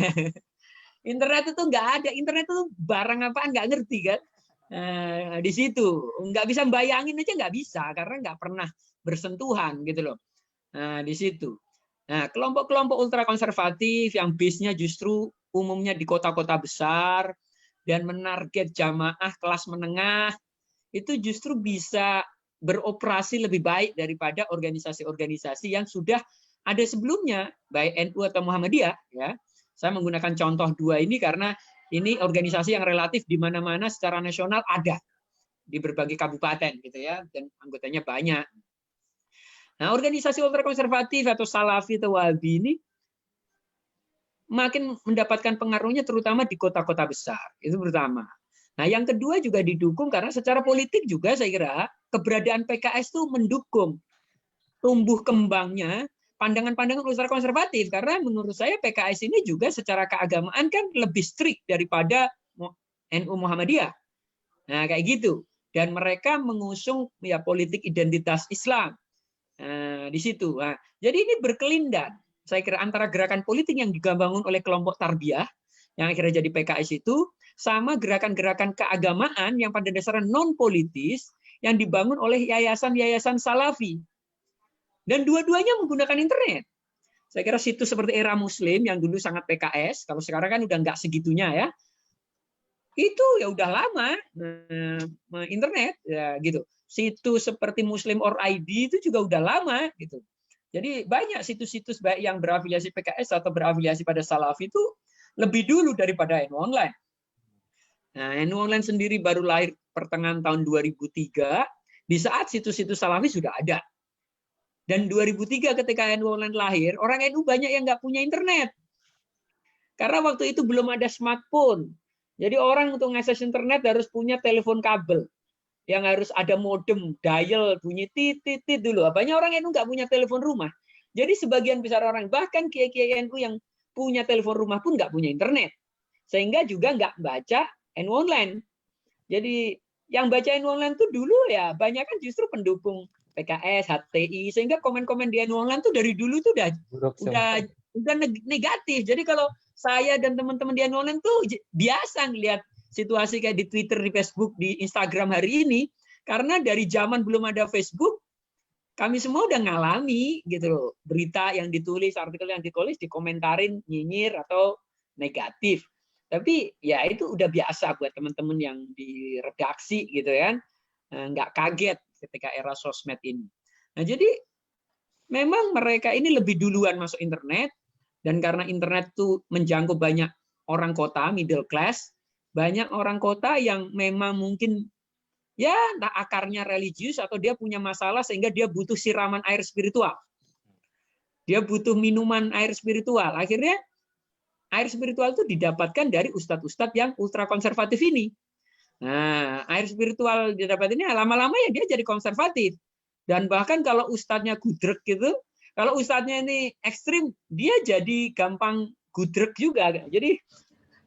Internet itu nggak ada, internet itu barang apaan nggak ngerti kan. Di situ nggak bisa bayangin aja nggak bisa karena nggak pernah bersentuhan gitu loh. Di situ. Nah, kelompok-kelompok ultra konservatif yang base-nya justru umumnya di kota-kota besar dan menarget jamaah kelas menengah itu justru bisa beroperasi lebih baik daripada organisasi-organisasi yang sudah ada sebelumnya, baik NU atau Muhammadiyah. Ya, saya menggunakan contoh dua ini karena ini organisasi yang relatif di mana-mana secara nasional ada di berbagai kabupaten, gitu ya, dan anggotanya banyak. Nah, organisasi ultrakonservatif atau Salafi atau Wahabi ini makin mendapatkan pengaruhnya terutama di kota-kota besar. Itu pertama. Nah, yang kedua juga didukung karena secara politik juga saya kira keberadaan PKS itu mendukung tumbuh kembangnya pandangan-pandangan ultra konservatif, karena menurut saya PKS ini juga secara keagamaan kan lebih strict daripada NU Muhammadiyah. Nah, kayak gitu. Dan mereka mengusung ya politik identitas Islam. Di situ. Nah, jadi ini berkelindan. Saya kira antara gerakan politik yang dibangun oleh kelompok Tarbiyah yang akhirnya jadi PKS itu sama gerakan-gerakan keagamaan yang pada dasarnya non politis yang dibangun oleh yayasan-yayasan Salafi. Dan dua-duanya menggunakan internet. Saya kira situs seperti Era Muslim yang dulu sangat PKS, kalau sekarang kan udah nggak segitunya ya. Itu ya udah lama internet ya gitu. Situs seperti Muslim.id itu juga udah lama gitu. Jadi banyak situs-situs baik yang berafiliasi PKS atau berafiliasi pada Salafi itu lebih dulu daripada NU Online. Nah, NU Online sendiri baru lahir pertengahan tahun 2003, di saat situs-situs Salafi sudah ada. Dan 2003 ketika NU Online lahir, orang NU banyak yang nggak punya internet. Karena waktu itu belum ada smartphone. Jadi orang untuk mengakses internet harus punya telepon kabel. Yang harus ada modem, dial, bunyi titit dulu. Banyak orang NU nggak punya telepon rumah. Jadi sebagian besar orang, bahkan kiai-kiai NU yang punya telepon rumah pun nggak punya internet. Sehingga juga nggak baca NU Online. Jadi yang baca NU Online tuh dulu ya banyak kan justru pendukung PKS, HTI, sehingga komen-komen di NU Online tuh dari dulu tuh udah negatif. Jadi kalau saya dan teman-teman di NU Online tuh biasa ngelihat situasi kayak di Twitter, di Facebook, di Instagram hari ini, karena dari zaman belum ada Facebook, kami semua udah ngalami gitu loh, berita yang ditulis, artikel yang ditulis, dikomentarin, nyinyir atau negatif. Tapi ya itu udah biasa buat teman-teman yang di redaksi gitu kan, nggak kaget ketika era sosmed ini. Nah jadi memang mereka ini lebih duluan masuk internet, dan karena internet tuh menjangkau banyak orang kota, middle class, banyak orang kota yang memang mungkin ya entah akarnya religius atau dia punya masalah sehingga dia butuh siraman air spiritual. Dia butuh minuman air spiritual. Akhirnya air spiritual itu didapatkan dari ustadz-ustadz yang ultra konservatif ini. Nah, air spiritual didapat ini lama-lama ya dia jadi konservatif. Dan bahkan kalau ustadznya gudrek gitu, kalau ustadznya ini ekstrim, dia jadi gampang gudrek juga. Jadi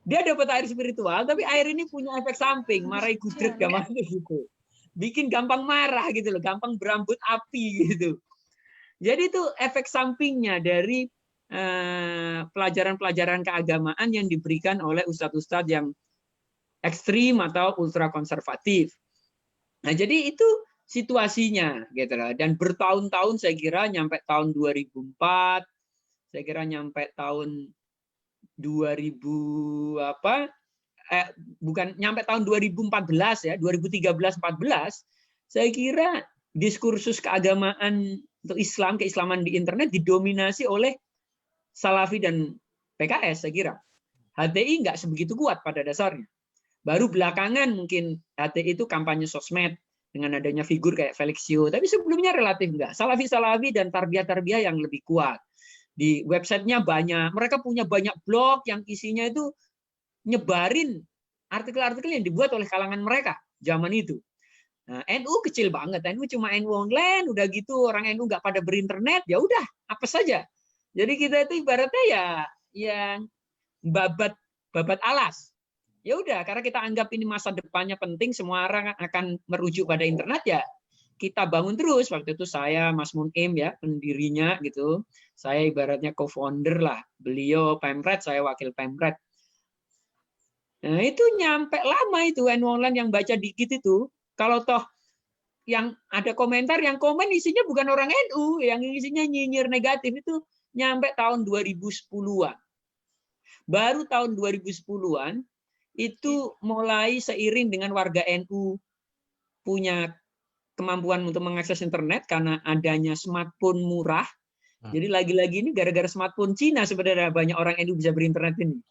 dia dapat air spiritual, tapi air ini punya efek samping, marahi gudrek gampangnya gitu. Bikin gampang marah gitu loh, gampang berambut api gitu. Jadi itu efek sampingnya dari pelajaran-pelajaran keagamaan yang diberikan oleh ustadz-ustadz yang ekstrim atau ultra konservatif. Nah, jadi itu situasinya gitu loh. Dan bertahun-tahun saya kira nyampe tahun 2004, saya kira nyampe tahun 2014 ya, 2013-14, saya kira diskursus keagamaan untuk Islam, keislaman di internet didominasi oleh Salafi dan PKS, saya kira. HTI nggak sebegitu kuat pada dasarnya. Baru belakangan mungkin HTI itu kampanye sosmed dengan adanya figur kayak Felixio, tapi sebelumnya relatif enggak. Salafi-Salafi dan Tarbiyah-Tarbiyah yang lebih kuat. Di websitenya banyak, mereka punya banyak blog yang isinya itu nyebarin artikel-artikel yang dibuat oleh kalangan mereka zaman itu. Nah, NU kecil banget, NU cuma NU Online, udah gitu orang NU nggak pada berinternet, ya udah apa saja. Jadi kita itu ibaratnya ya yang babat alas. Ya udah, karena kita anggap ini masa depannya penting, semua orang akan merujuk pada internet ya. Kita bangun terus. Waktu itu saya, Mas Munim ya, pendirinya gitu. Saya ibaratnya co-founder lah. Beliau Pemret, saya wakil Pemret. Nah itu nyampe lama itu NU Online yang baca dikit itu. Kalau toh yang ada komentar, yang komen isinya bukan orang NU, yang isinya nyinyir negatif itu nyampe tahun 2010-an. Baru tahun 2010-an itu mulai seiring dengan warga NU punya kemampuan untuk mengakses internet karena adanya smartphone murah. Jadi lagi-lagi ini gara-gara smartphone Cina sebenarnya banyak orang NU bisa berinternet ini.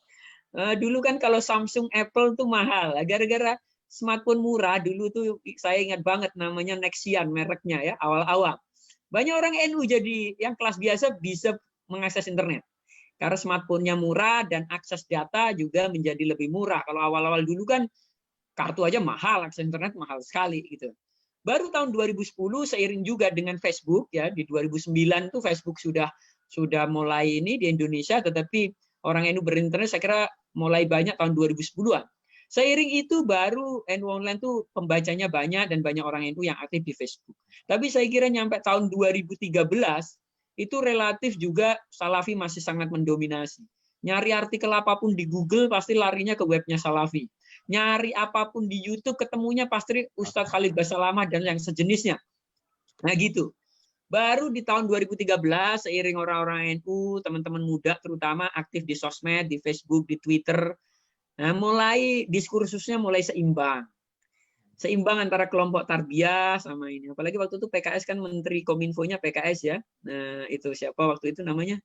Dulu kan kalau Samsung, Apple tuh mahal. Gara-gara smartphone murah dulu tuh saya ingat banget namanya Nexian mereknya ya awal-awal. Banyak orang NU jadi yang kelas biasa bisa mengakses internet. Karena smartphone-nya murah dan akses data juga menjadi lebih murah. Kalau awal-awal dulu kan kartu aja mahal, akses internet mahal sekali gitu. Baru tahun 2010 seiring juga dengan Facebook ya, di 2009 tuh Facebook sudah sudah mulai ini di Indonesia, tetapi orang NU berinternet saya kira mulai banyak tahun 2010-an. Seiring itu baru NU Online tuh pembacanya banyak dan banyak orang NU yang aktif di Facebook. Tapi saya kira nyampe tahun 2013 itu relatif juga Salafi masih sangat mendominasi. Nyari artikel apapun di Google pasti larinya ke webnya Salafi. Nyari apapun di YouTube ketemunya pasti Ustadz Khalid Basalamah dan yang sejenisnya. Nah gitu. Baru di tahun 2013 seiring orang-orang NU, teman-teman muda terutama aktif di sosmed, di Facebook, di Twitter, nah, mulai diskursusnya mulai seimbang. Seimbang antara kelompok tarbiyah sama ini. Apalagi waktu itu PKS kan Menteri Kominfo-nya PKS ya. Nah, itu siapa waktu itu namanya?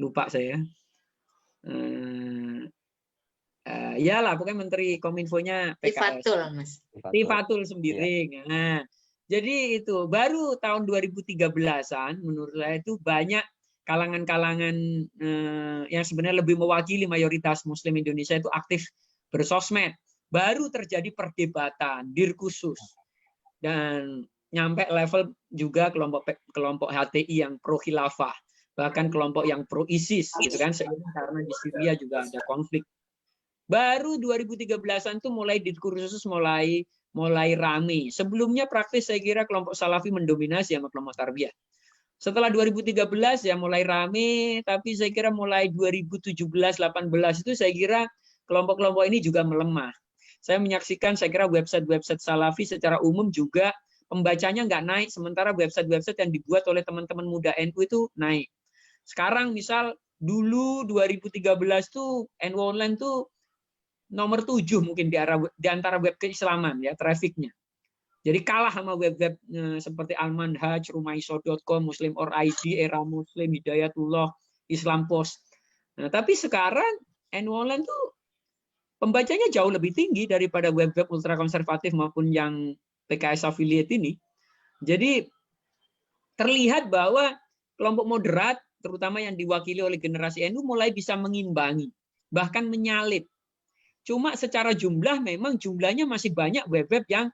Lupa saya. Iyalah, pokoknya Menteri Kominfo-nya PKS. Tifatul, Mas. Tifatul Sembiring. Nah, jadi itu baru tahun 2013-an menurut saya itu banyak kalangan-kalangan yang sebenarnya lebih mewakili mayoritas Muslim Indonesia itu aktif bersosmed. Baru terjadi perdebatan, diskursus. Dan nyampe level juga kelompok HTI yang pro khilafah, bahkan kelompok yang pro ISIS gitu kan, karena di Syria juga ada konflik. Baru 2013-an tuh mulai diskursus mulai rame. Sebelumnya praktis saya kira kelompok Salafi mendominasi sama kelompok tarbiyah. Setelah 2013 ya mulai rame, tapi saya kira mulai 2017-18 itu saya kira kelompok-kelompok ini juga melemah. Saya menyaksikan saya kira website-website Salafi secara umum juga pembacanya nggak naik, sementara website-website yang dibuat oleh teman-teman muda NU itu naik. Sekarang misal dulu 2013 tuh NU Online tuh nomor 7 mungkin di antara web keislaman ya trafiknya. Jadi kalah sama web-web seperti Al-Manhaj, Rumaiso.com, Muslim or ID, Era Muslim, Hidayatullah, Islam Post. Nah, tapi sekarang NU Online tuh pembacanya jauh lebih tinggi daripada web-web ultrakonservatif maupun yang PKS affiliate ini. Jadi terlihat bahwa kelompok moderat, terutama yang diwakili oleh generasi NU mulai bisa mengimbangi, bahkan menyalip. Cuma secara jumlah memang jumlahnya masih banyak web-web yang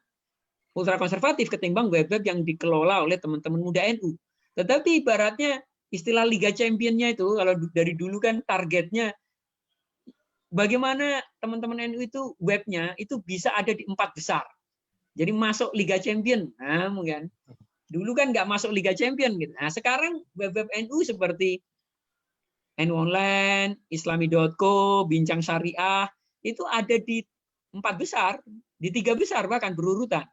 ultrakonservatif ketimbang web-web yang dikelola oleh teman-teman muda NU. Tetapi ibaratnya istilah Liga Champion-nya itu kalau dari dulu kan targetnya bagaimana teman-teman NU itu webnya itu bisa ada di 4 besar. Jadi masuk Liga Champion. Nah, mungkin dulu kan nggak masuk Liga Champion gitu. Nah, sekarang web-web NU seperti NU Online, Islami.co, Bincang Syariah itu ada di 4 besar, di 3 besar bahkan berurutan.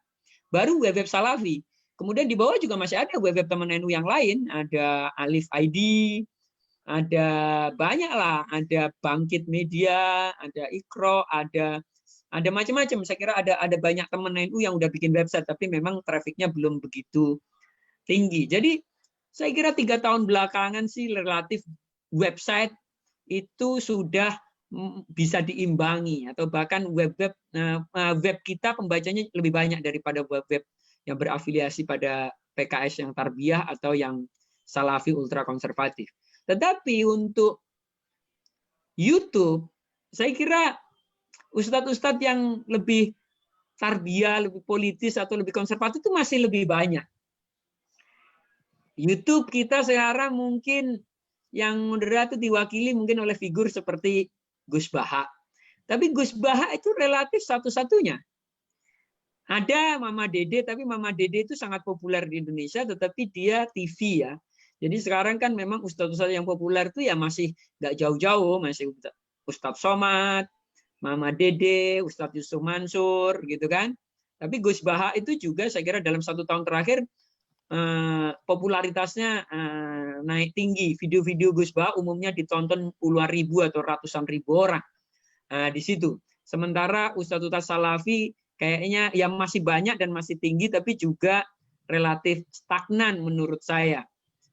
Baru web-web Salafi. Kemudian di bawah juga masih ada web-web teman NU yang lain, ada Alif ID, ada banyak lah, ada Bangkit Media, ada Iqra, ada macam-macam. Saya kira ada banyak teman NU yang udah bikin website, tapi memang trafiknya belum begitu tinggi. Jadi saya kira 3 tahun belakangan sih relatif website itu sudah bisa diimbangi atau bahkan web kita pembacanya lebih banyak daripada web yang berafiliasi pada PKS yang tarbiyah atau yang Salafi ultrakonservatif. Tetapi untuk YouTube saya kira ustadz-ustadz yang lebih tarbiyah, lebih politis atau lebih konservatif itu masih lebih banyak. YouTube kita sekarang mungkin yang moderat itu diwakili mungkin oleh figur seperti Gus Baha. Tapi Gus Baha itu relatif satu-satunya. Ada Mama Dede, tapi Mama Dede itu sangat populer di Indonesia, tetapi dia TV ya. Jadi sekarang kan memang ustadz-ustadz yang populer itu ya masih nggak jauh-jauh, masih Ustadz Somad, Mama Dede, Ustadz Yusuf Mansur, gitu kan. Tapi Gus Baha itu juga saya kira dalam 1 tahun terakhir popularitasnya naik tinggi. Video-video Gus Baha umumnya ditonton puluhan ribu atau ratusan ribu orang di situ. Sementara ustadz-ustadz Salafi kayaknya yang masih banyak dan masih tinggi, tapi juga relatif stagnan menurut saya.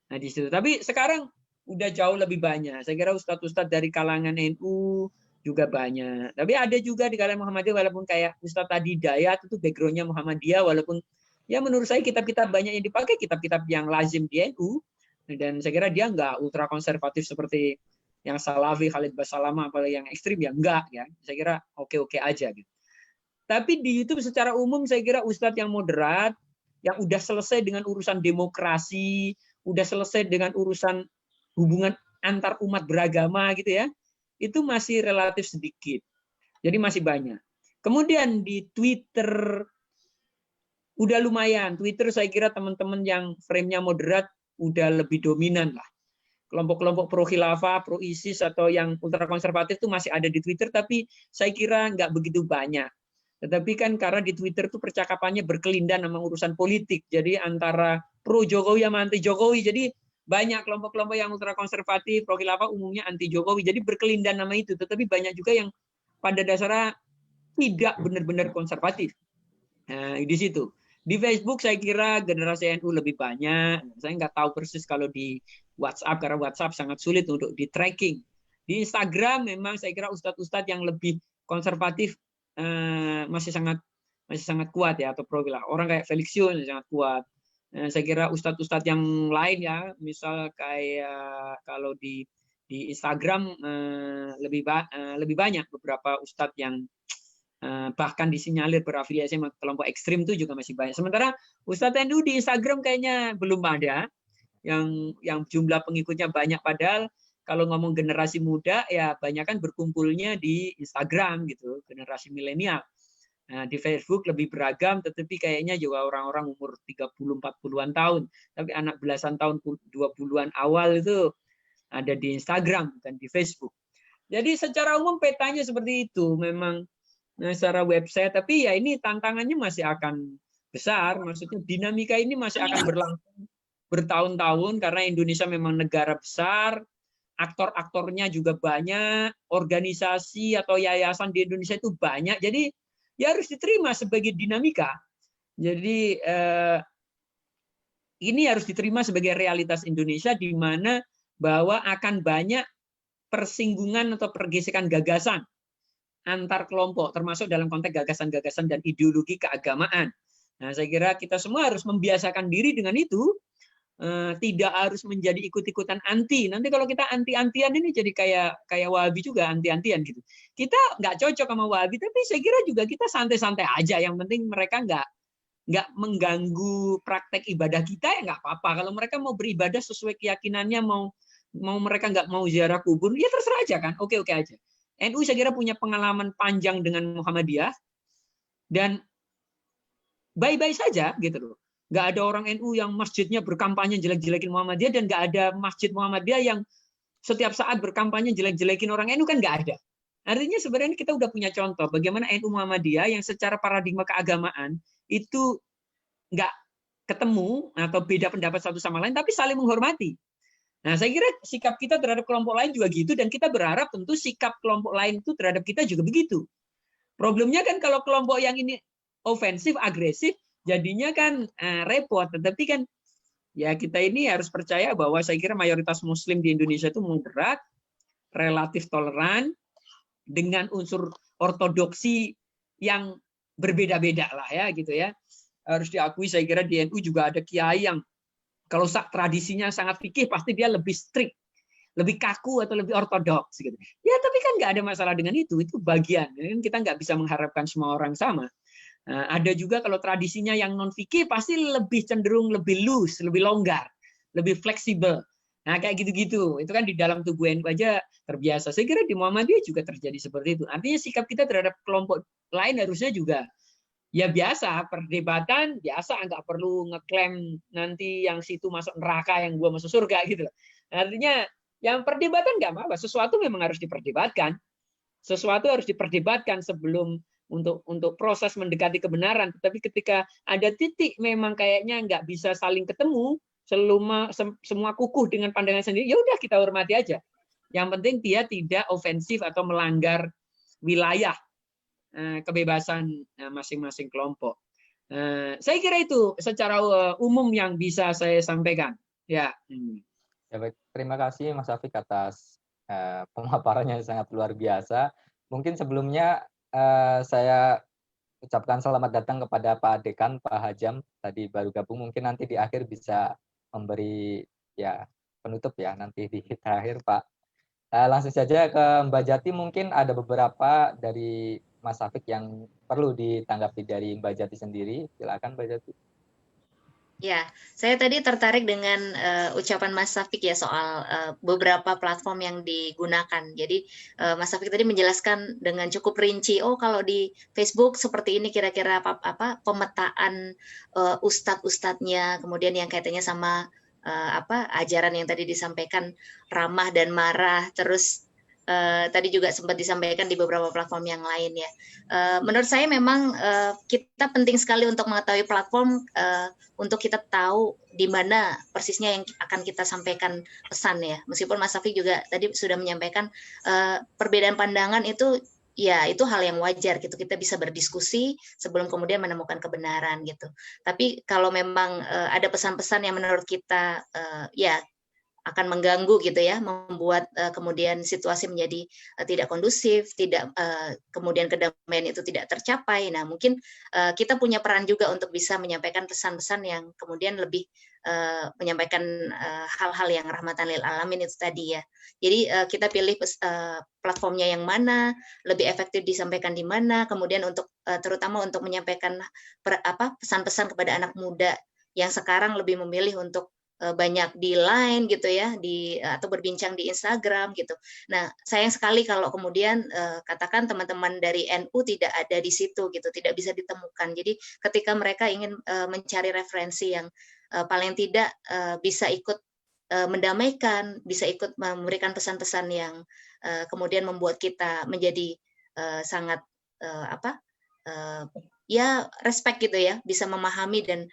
Nah di situ. Tapi sekarang udah jauh lebih banyak. Saya kira ustadz-ustadz dari kalangan NU juga banyak. Tapi ada juga di kalangan Muhammadiyah, walaupun kayak Ustadz Adi Dayat itu backgroundnya Muhammadiyah, walaupun ya menurut saya kitab-kitab banyak yang dipakai kitab-kitab yang lazim di NU, dan saya kira dia nggak ultra konservatif seperti yang Salafi, Khalid Basalamah, apalagi yang ekstrim ya enggak ya. Saya kira oke-oke aja gitu. Tapi di YouTube secara umum saya kira ustadz yang moderat, yang udah selesai dengan urusan demokrasi, udah selesai dengan urusan hubungan antar umat beragama gitu ya, itu masih relatif sedikit. Jadi masih banyak. Kemudian di Twitter udah lumayan. Twitter saya kira teman-teman yang frame-nya moderat udah lebih dominan lah. Kelompok-kelompok pro khilafah, pro ISIS atau yang ultra konservatif itu masih ada di Twitter, tapi saya kira nggak begitu banyak. Tetapi kan karena di Twitter itu percakapannya berkelindan sama urusan politik, jadi antara pro Jokowi sama anti Jokowi, jadi banyak kelompok-kelompok yang ultra konservatif, pro khilafah umumnya anti Jokowi, jadi berkelindan nama itu. Tetapi banyak juga yang pada dasarnya tidak benar-benar konservatif. Nah, di situ. Di Facebook saya kira generasi NU lebih banyak. Saya nggak tahu persis kalau di WhatsApp, karena WhatsApp sangat sulit untuk di tracking. Di Instagram memang saya kira ustadz-ustadz yang lebih konservatif masih sangat kuat ya, atau pro khilafah. Orang kayak Felix Yun sangat kuat. Saya kira ustadz-ustadz yang lain ya, misal kayak kalau di Instagram lebih banyak beberapa ustadz yang bahkan disinyalir berafiliasi sama kelompok ekstrim itu juga masih banyak. Sementara Ustadz NU di Instagram kayaknya belum ada yang jumlah pengikutnya banyak, padahal kalau ngomong generasi muda ya banyak kan berkumpulnya di Instagram gitu, generasi milenial. Nah, di Facebook lebih beragam, tetapi kayaknya juga orang-orang umur 30-40-an tahun, tapi anak belasan tahun 20-an awal itu ada di Instagram bukan di Facebook. Jadi secara umum petanya seperti itu memang. Nah, secara website, tapi ya ini tantangannya masih akan besar, maksudnya dinamika ini masih akan berlangsung bertahun-tahun karena Indonesia memang negara besar, aktor-aktornya juga banyak, organisasi atau yayasan di Indonesia itu banyak, jadi ya harus diterima sebagai dinamika. Jadi ini harus diterima sebagai realitas Indonesia di mana bahwa akan banyak persinggungan atau pergesekan gagasan antar kelompok, termasuk dalam konteks gagasan-gagasan dan ideologi keagamaan. Nah, saya kira kita semua harus membiasakan diri dengan itu, tidak harus menjadi ikut-ikutan anti. Nanti kalau kita anti-antian ini jadi kayak Wahabi juga, anti-antian gitu. Kita nggak cocok sama Wahabi, tapi saya kira juga kita santai-santai aja. Yang penting mereka nggak mengganggu praktek ibadah kita, ya nggak apa-apa. Kalau mereka mau beribadah sesuai keyakinannya, mau mereka nggak mau ziarah kubur, ya terserah aja kan, oke-oke aja. NU saya kira punya pengalaman panjang dengan Muhammadiyah dan baik-baik saja gitu loh. Nggak ada orang NU yang masjidnya berkampanye jelek-jelekin Muhammadiyah dan nggak ada masjid Muhammadiyah yang setiap saat berkampanye jelek-jelekin orang NU, kan nggak ada. Artinya sebenarnya kita udah punya contoh bagaimana NU Muhammadiyah yang secara paradigma keagamaan itu nggak ketemu atau beda pendapat satu sama lain tapi saling menghormati. Nah, saya kira sikap kita terhadap kelompok lain juga gitu, dan kita berharap tentu sikap kelompok lain itu terhadap kita juga begitu. Problemnya kan kalau kelompok yang ini ofensif, agresif, jadinya kan repot. Tetapi kan ya kita ini harus percaya bahwa saya kira mayoritas Muslim di Indonesia itu moderat, relatif toleran, dengan unsur ortodoksi yang berbeda-beda lah ya gitu ya. Harus diakui saya kira di NU juga ada kiai yang kalau tradisinya sangat fikih pasti dia lebih strict, lebih kaku atau lebih ortodoks gitu. Ya tapi kan nggak ada masalah dengan itu bagian. Kita nggak bisa mengharapkan semua orang sama. Ada juga kalau tradisinya yang non fikih pasti lebih cenderung lebih loose, lebih longgar, lebih fleksibel. Nah kayak gitu-gitu. Itu kan di dalam tubuh NU aja terbiasa. Saya kira di Muhammadiyah juga terjadi seperti itu. Artinya sikap kita terhadap kelompok lain harusnya juga ya biasa, perdebatan biasa, nggak perlu ngeklaim nanti yang situ masuk neraka, yang gua masuk surga gitu. Artinya yang perdebatan nggak apa-apa, sesuatu memang harus diperdebatkan. Sesuatu harus diperdebatkan sebelum untuk proses mendekati kebenaran. Tapi ketika ada titik memang kayaknya nggak bisa saling ketemu, semua kukuh dengan pandangan sendiri, ya udah kita hormati aja. Yang penting dia tidak ofensif atau melanggar wilayah kebebasan masing-masing kelompok. Saya kira itu secara umum yang bisa saya sampaikan. Ya. Ya baik, terima kasih Mas Afiq atas pemaparannya sangat luar biasa. Mungkin sebelumnya saya ucapkan selamat datang kepada Pak Dekan, Pak Hajam, tadi baru gabung. Mungkin nanti di akhir bisa memberi ya penutup ya nanti di terakhir Pak. Langsung saja ke Mbak Jati, mungkin ada beberapa dari Mas Afiq yang perlu ditanggapi dari Mbak Jati sendiri. Silakan Mbak Jati. Ya, saya tadi tertarik dengan ucapan Mas Safik ya soal beberapa platform yang digunakan. Jadi Mas Safik tadi menjelaskan dengan cukup rinci. Oh, kalau di Facebook seperti ini kira-kira apa pemetaan ustadz-ustadznya, kemudian yang kaitannya sama ajaran yang tadi disampaikan ramah dan marah. Terus tadi juga sempat disampaikan di beberapa platform yang lain ya. Menurut saya memang kita penting sekali untuk mengetahui platform untuk kita tahu di mana persisnya yang akan kita sampaikan pesan ya. Meskipun Mas Safik juga tadi sudah menyampaikan perbedaan pandangan itu ya itu hal yang wajar gitu. Kita bisa berdiskusi sebelum kemudian menemukan kebenaran gitu. Tapi kalau memang ada pesan-pesan yang menurut kita ya akan mengganggu gitu ya, membuat kemudian situasi menjadi tidak kondusif, tidak kemudian kedamaian itu tidak tercapai. Nah, mungkin kita punya peran juga untuk bisa menyampaikan pesan-pesan yang kemudian lebih menyampaikan hal-hal yang rahmatan lil alamin itu tadi ya. Jadi kita pilih platformnya yang mana, lebih efektif disampaikan di mana, kemudian untuk terutama untuk menyampaikan pesan-pesan kepada anak muda yang sekarang lebih memilih untuk banyak di Line gitu ya, atau berbincang di Instagram gitu. Nah, sayang sekali kalau kemudian katakan teman-teman dari NU tidak ada di situ gitu, tidak bisa ditemukan. Jadi ketika mereka ingin mencari referensi yang paling tidak bisa ikut mendamaikan, bisa ikut memberikan pesan-pesan yang kemudian membuat kita menjadi sangat ya respect gitu ya, bisa memahami dan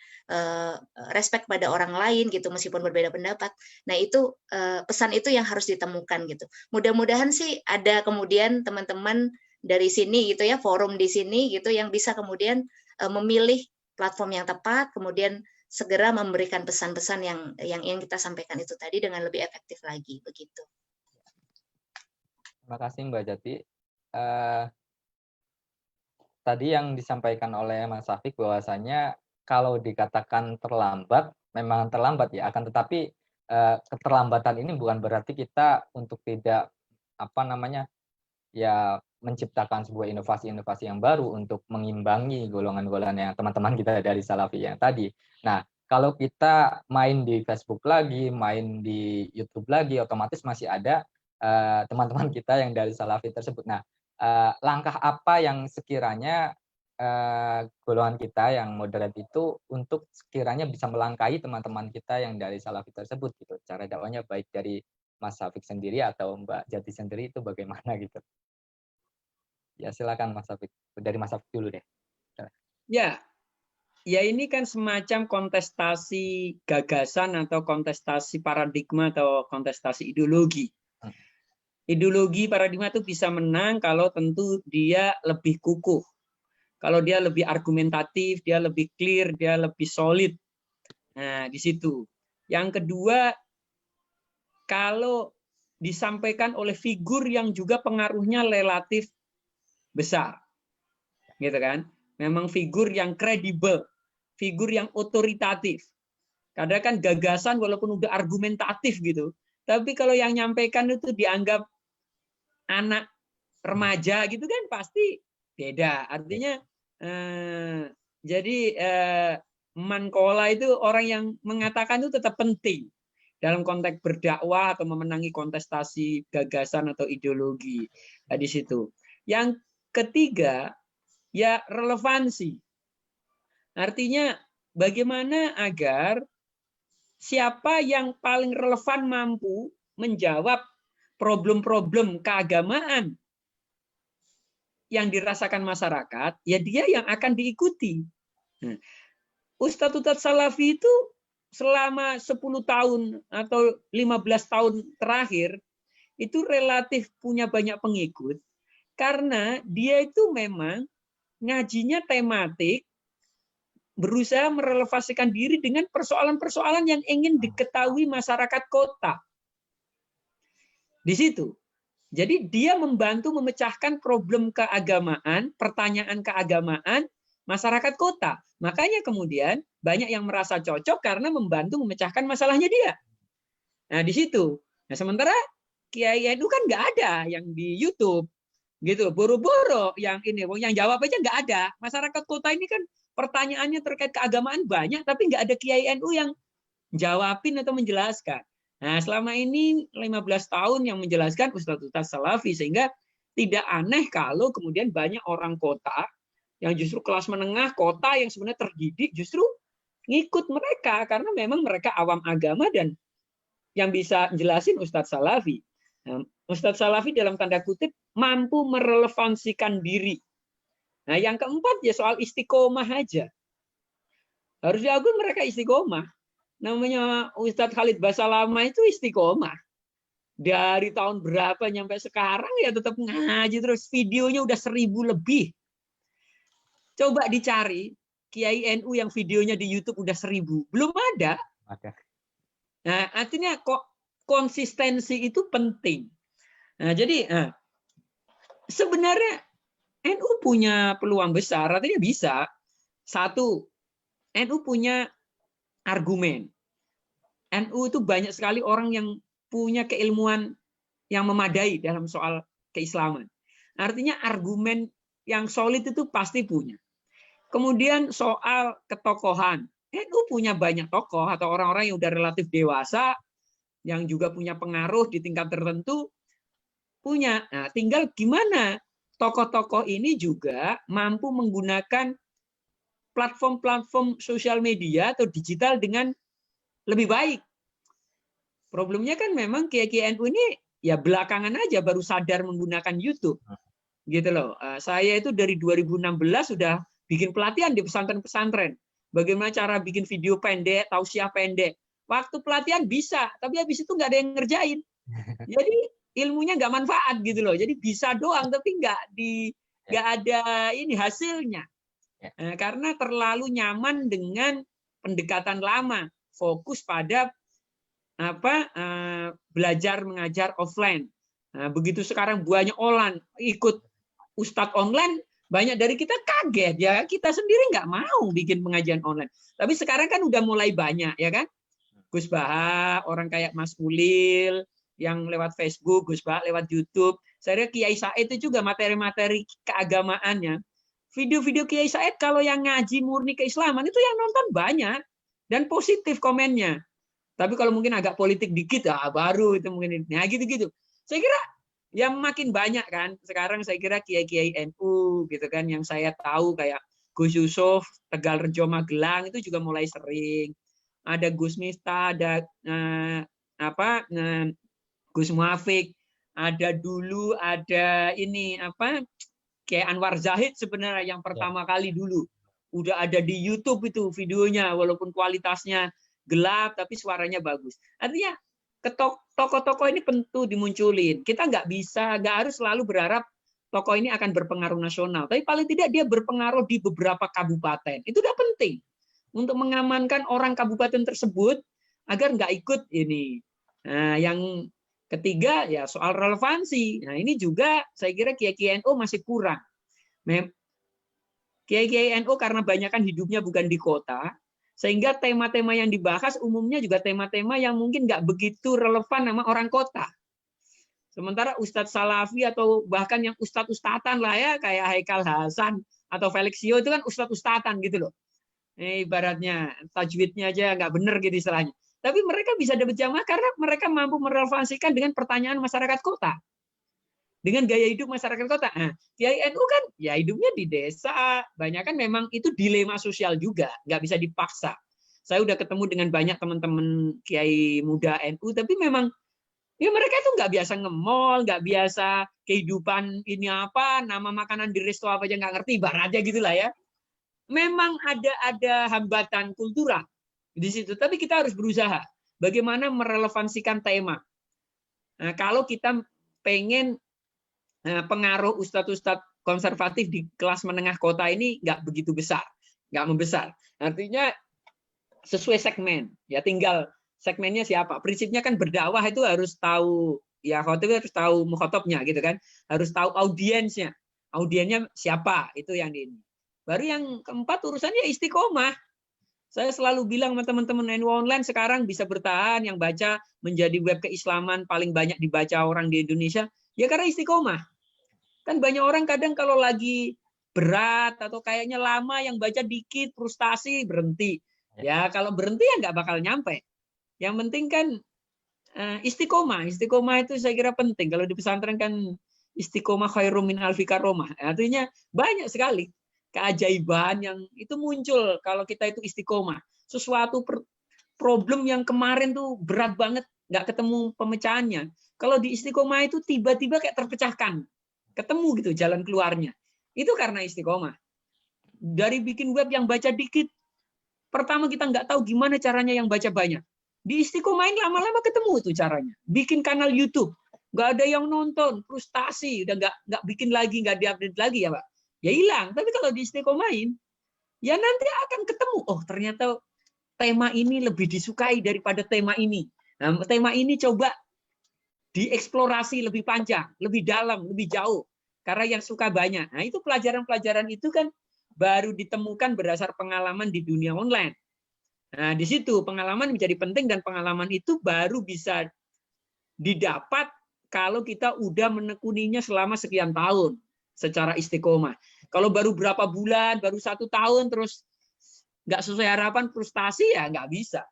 respect pada orang lain gitu meskipun berbeda pendapat. Nah, itu pesan itu yang harus ditemukan gitu. Mudah-mudahan sih ada kemudian teman-teman dari sini gitu ya, forum di sini gitu yang bisa kemudian memilih platform yang tepat, kemudian segera memberikan pesan-pesan yang ingin kita sampaikan itu tadi dengan lebih efektif lagi begitu. Terima kasih Mbak Jati. Tadi yang disampaikan oleh Mas Safik bahwasanya kalau dikatakan terlambat, memang terlambat ya, akan tetapi keterlambatan ini bukan berarti kita untuk tidak ya menciptakan sebuah inovasi-inovasi yang baru untuk mengimbangi golongan-golongan yang teman-teman kita dari Salafi yang tadi. Nah, kalau kita main di Facebook lagi, main di YouTube lagi, otomatis masih ada teman-teman kita yang dari Salafi tersebut. Nah, langkah apa yang sekiranya golongan kita yang moderat itu untuk sekiranya bisa melangkahi teman-teman kita yang dari Salafi tersebut gitu. Cara dakwahnya baik dari Mas Safik sendiri atau Mbak Jati sendiri itu bagaimana gitu. Ya silakan Mas Safik. Dari Mas Safik dulu deh. Ya ini kan semacam kontestasi gagasan atau kontestasi paradigma atau kontestasi ideologi. Ideologi paradigma itu bisa menang kalau tentu dia lebih kukuh. Kalau dia lebih argumentatif, dia lebih clear, dia lebih solid. Nah, di situ. Yang kedua, kalau disampaikan oleh figur yang juga pengaruhnya relatif besar. Gitu kan? Memang figur yang kredibel, figur yang otoritatif. Kadang kan gagasan walaupun udah argumentatif gitu, tapi kalau yang nyampaikan itu dianggap anak remaja gitu kan pasti beda. Artinya jadi mankola itu orang yang mengatakan itu tetap penting dalam konteks berdakwah atau memenangi kontestasi gagasan atau ideologi di situ. Yang ketiga ya relevansi. Artinya bagaimana agar siapa yang paling relevan mampu menjawab problem-problem keagamaan yang dirasakan masyarakat, ya dia yang akan diikuti. Ustadz Salafi itu selama 10 tahun atau 15 tahun terakhir itu relatif punya banyak pengikut karena dia itu memang ngajinya tematik, berusaha merelevasikan diri dengan persoalan-persoalan yang ingin diketahui masyarakat kota. Di situ. Jadi dia membantu memecahkan problem keagamaan, pertanyaan keagamaan masyarakat kota. Makanya kemudian banyak yang merasa cocok karena membantu memecahkan masalahnya dia. Nah, di situ. Nah, sementara Kiai itu kan nggak ada yang di YouTube. Gitu, boro-boro yang ini, yang jawab aja nggak ada. Masyarakat kota ini kan pertanyaannya terkait keagamaan banyak, tapi nggak ada Kiai NU yang jawabin atau menjelaskan. Nah, selama ini 15 tahun yang menjelaskan Ustadz Salafi, sehingga tidak aneh kalau kemudian banyak orang kota yang justru kelas menengah kota yang sebenarnya terdidik justru ngikut mereka karena memang mereka awam agama dan yang bisa jelasin Ustadz Salafi. Nah, Ustadz Salafi dalam tanda kutip mampu merelevansikan diri. Nah, yang keempat ya soal istiqomah aja. Harus diakui mereka istiqomah. Namanya Ustadz Khalid Basalamah itu istiqomah. Dari tahun berapa sampai sekarang ya tetap ngaji terus. Videonya udah 1000 lebih. Coba dicari Kiai NU yang videonya di YouTube udah 1000. Belum ada. Nah, artinya kok konsistensi itu penting. Nah, jadi sebenarnya NU punya peluang besar. Artinya bisa. Satu, NU punya argumen. NU itu banyak sekali orang yang punya keilmuan yang memadai dalam soal keislaman. Artinya argumen yang solid itu pasti punya. Kemudian soal ketokohan. NU punya banyak tokoh atau orang-orang yang udah relatif dewasa, yang juga punya pengaruh di tingkat tertentu, punya. Nah, tinggal gimana tokoh-tokoh ini juga mampu menggunakan platform-platform sosial media atau digital dengan lebih baik. Problemnya kan memang Kiai NU ini ya belakangan aja baru sadar menggunakan YouTube. Gitu loh. Saya itu dari 2016 sudah bikin pelatihan di pesantren-pesantren. Bagaimana cara bikin video pendek, tausiah pendek. Waktu pelatihan bisa, tapi habis itu nggak ada yang ngerjain. Jadi ilmunya nggak manfaat gitu loh. Jadi bisa doang, tapi nggak ada ini hasilnya. Karena terlalu nyaman dengan pendekatan lama, fokus pada belajar mengajar offline. Nah, begitu sekarang banyak orang ikut ustadz online, banyak dari kita kaget ya, kita sendiri nggak mau bikin pengajian online. Tapi sekarang kan udah mulai banyak ya kan, Gus Baha, orang kayak Mas Ulil yang lewat Facebook, Gus Baha lewat YouTube. Saya Kiai Said itu juga materi-materi keagamaannya. Video-video Kiai Said kalau yang ngaji murni keislaman itu yang nonton banyak dan positif komennya. Tapi kalau mungkin agak politik dikit baru itu mungkin nah gitu-gitu. Saya kira yang makin banyak kan sekarang saya kira Kiai NU gitu kan yang saya tahu kayak Gus Yusuf Tegal Rejo Magelang itu juga mulai sering. Ada Gus Miftah, ada Gus Muafik, ada ini kayak Anwar Zahid sebenarnya yang pertama kali dulu udah ada di YouTube itu videonya walaupun kualitasnya gelap tapi suaranya bagus. Artinya tokoh-tokoh ini penting dimunculin. Kita nggak harus selalu berharap tokoh ini akan berpengaruh nasional, tapi paling tidak dia berpengaruh di beberapa kabupaten. Itu udah penting untuk mengamankan orang kabupaten tersebut agar nggak ikut ini. Nah, yang ketiga ya soal relevansi. Nah ini juga saya kira Kiai NU masih kurang. Kiai NU karena banyak kan hidupnya bukan di kota, sehingga tema-tema yang dibahas umumnya juga tema-tema yang mungkin nggak begitu relevan sama orang kota. Sementara Ustadz Salafi atau bahkan yang ustadz-ustadzan lah ya kayak Haikal Hasan atau Felixio itu kan ustadz-ustadzan gitu loh. Ibaratnya tajwidnya aja nggak bener gitu istilahnya. Tapi mereka bisa dapat jamaah karena mereka mampu merelevansikan dengan pertanyaan masyarakat kota. Dengan gaya hidup masyarakat kota. Nah, Kiai NU kan ya hidupnya di desa. Banyak kan memang itu dilema sosial juga. Nggak bisa dipaksa. Saya udah ketemu dengan banyak teman-teman Kiai muda NU. Tapi memang ya mereka itu nggak biasa nge-mall, nggak biasa kehidupan ini apa, nama makanan di resto apa aja nggak ngerti. Ibaratnya gitulah ya. Memang ada hambatan kultural di situ, tapi kita harus berusaha bagaimana merelevansikan tema. Nah, kalau kita pengen pengaruh ustadz-ustadz konservatif di kelas menengah kota ini nggak begitu besar, nggak membesar. Artinya sesuai segmen, ya tinggal segmennya siapa. Prinsipnya kan berdakwah itu harus tahu, ya khotib harus tahu mukhotobnya gitu kan, harus tahu audiensnya siapa itu yang ini. Baru yang keempat urusannya istiqomah. Saya selalu bilang sama teman-teman NU online sekarang bisa bertahan, yang baca menjadi web keislaman paling banyak dibaca orang di Indonesia, ya karena istiqomah. Kan banyak orang kadang kalau lagi berat atau kayaknya lama, yang baca dikit, frustasi, berhenti. Ya kalau berhenti ya nggak bakal nyampe. Yang penting kan istiqomah. Istiqomah itu saya kira penting. Kalau di pesantren kan istiqomah khairum min alfi karomah. Artinya banyak sekali keajaiban yang itu muncul kalau kita itu istiqomah. Sesuatu problem yang kemarin tuh berat banget, nggak ketemu pemecahannya. Kalau di istiqomah itu tiba-tiba kayak terpecahkan, ketemu gitu jalan keluarnya. Itu karena istiqomah. Dari bikin web yang baca dikit, pertama kita nggak tahu gimana caranya yang baca banyak. Di istiqomahin lama-lama ketemu tuh caranya. Bikin kanal YouTube, nggak ada yang nonton, frustasi, udah nggak bikin lagi, nggak diupdate lagi ya Pak. Ya hilang. Tapi kalau di istiqomahin, ya nanti akan ketemu. Oh ternyata tema ini lebih disukai daripada tema ini. Nah, tema ini coba dieksplorasi lebih panjang, lebih dalam, lebih jauh. Karena yang suka banyak. Nah itu pelajaran-pelajaran itu kan baru ditemukan berdasar pengalaman di dunia online. Nah, di situ pengalaman menjadi penting dan pengalaman itu baru bisa didapat kalau kita udah menekuninya selama sekian tahun secara istiqomah. Kalau baru berapa bulan, baru 1 tahun terus nggak sesuai harapan, frustasi ya nggak bisa.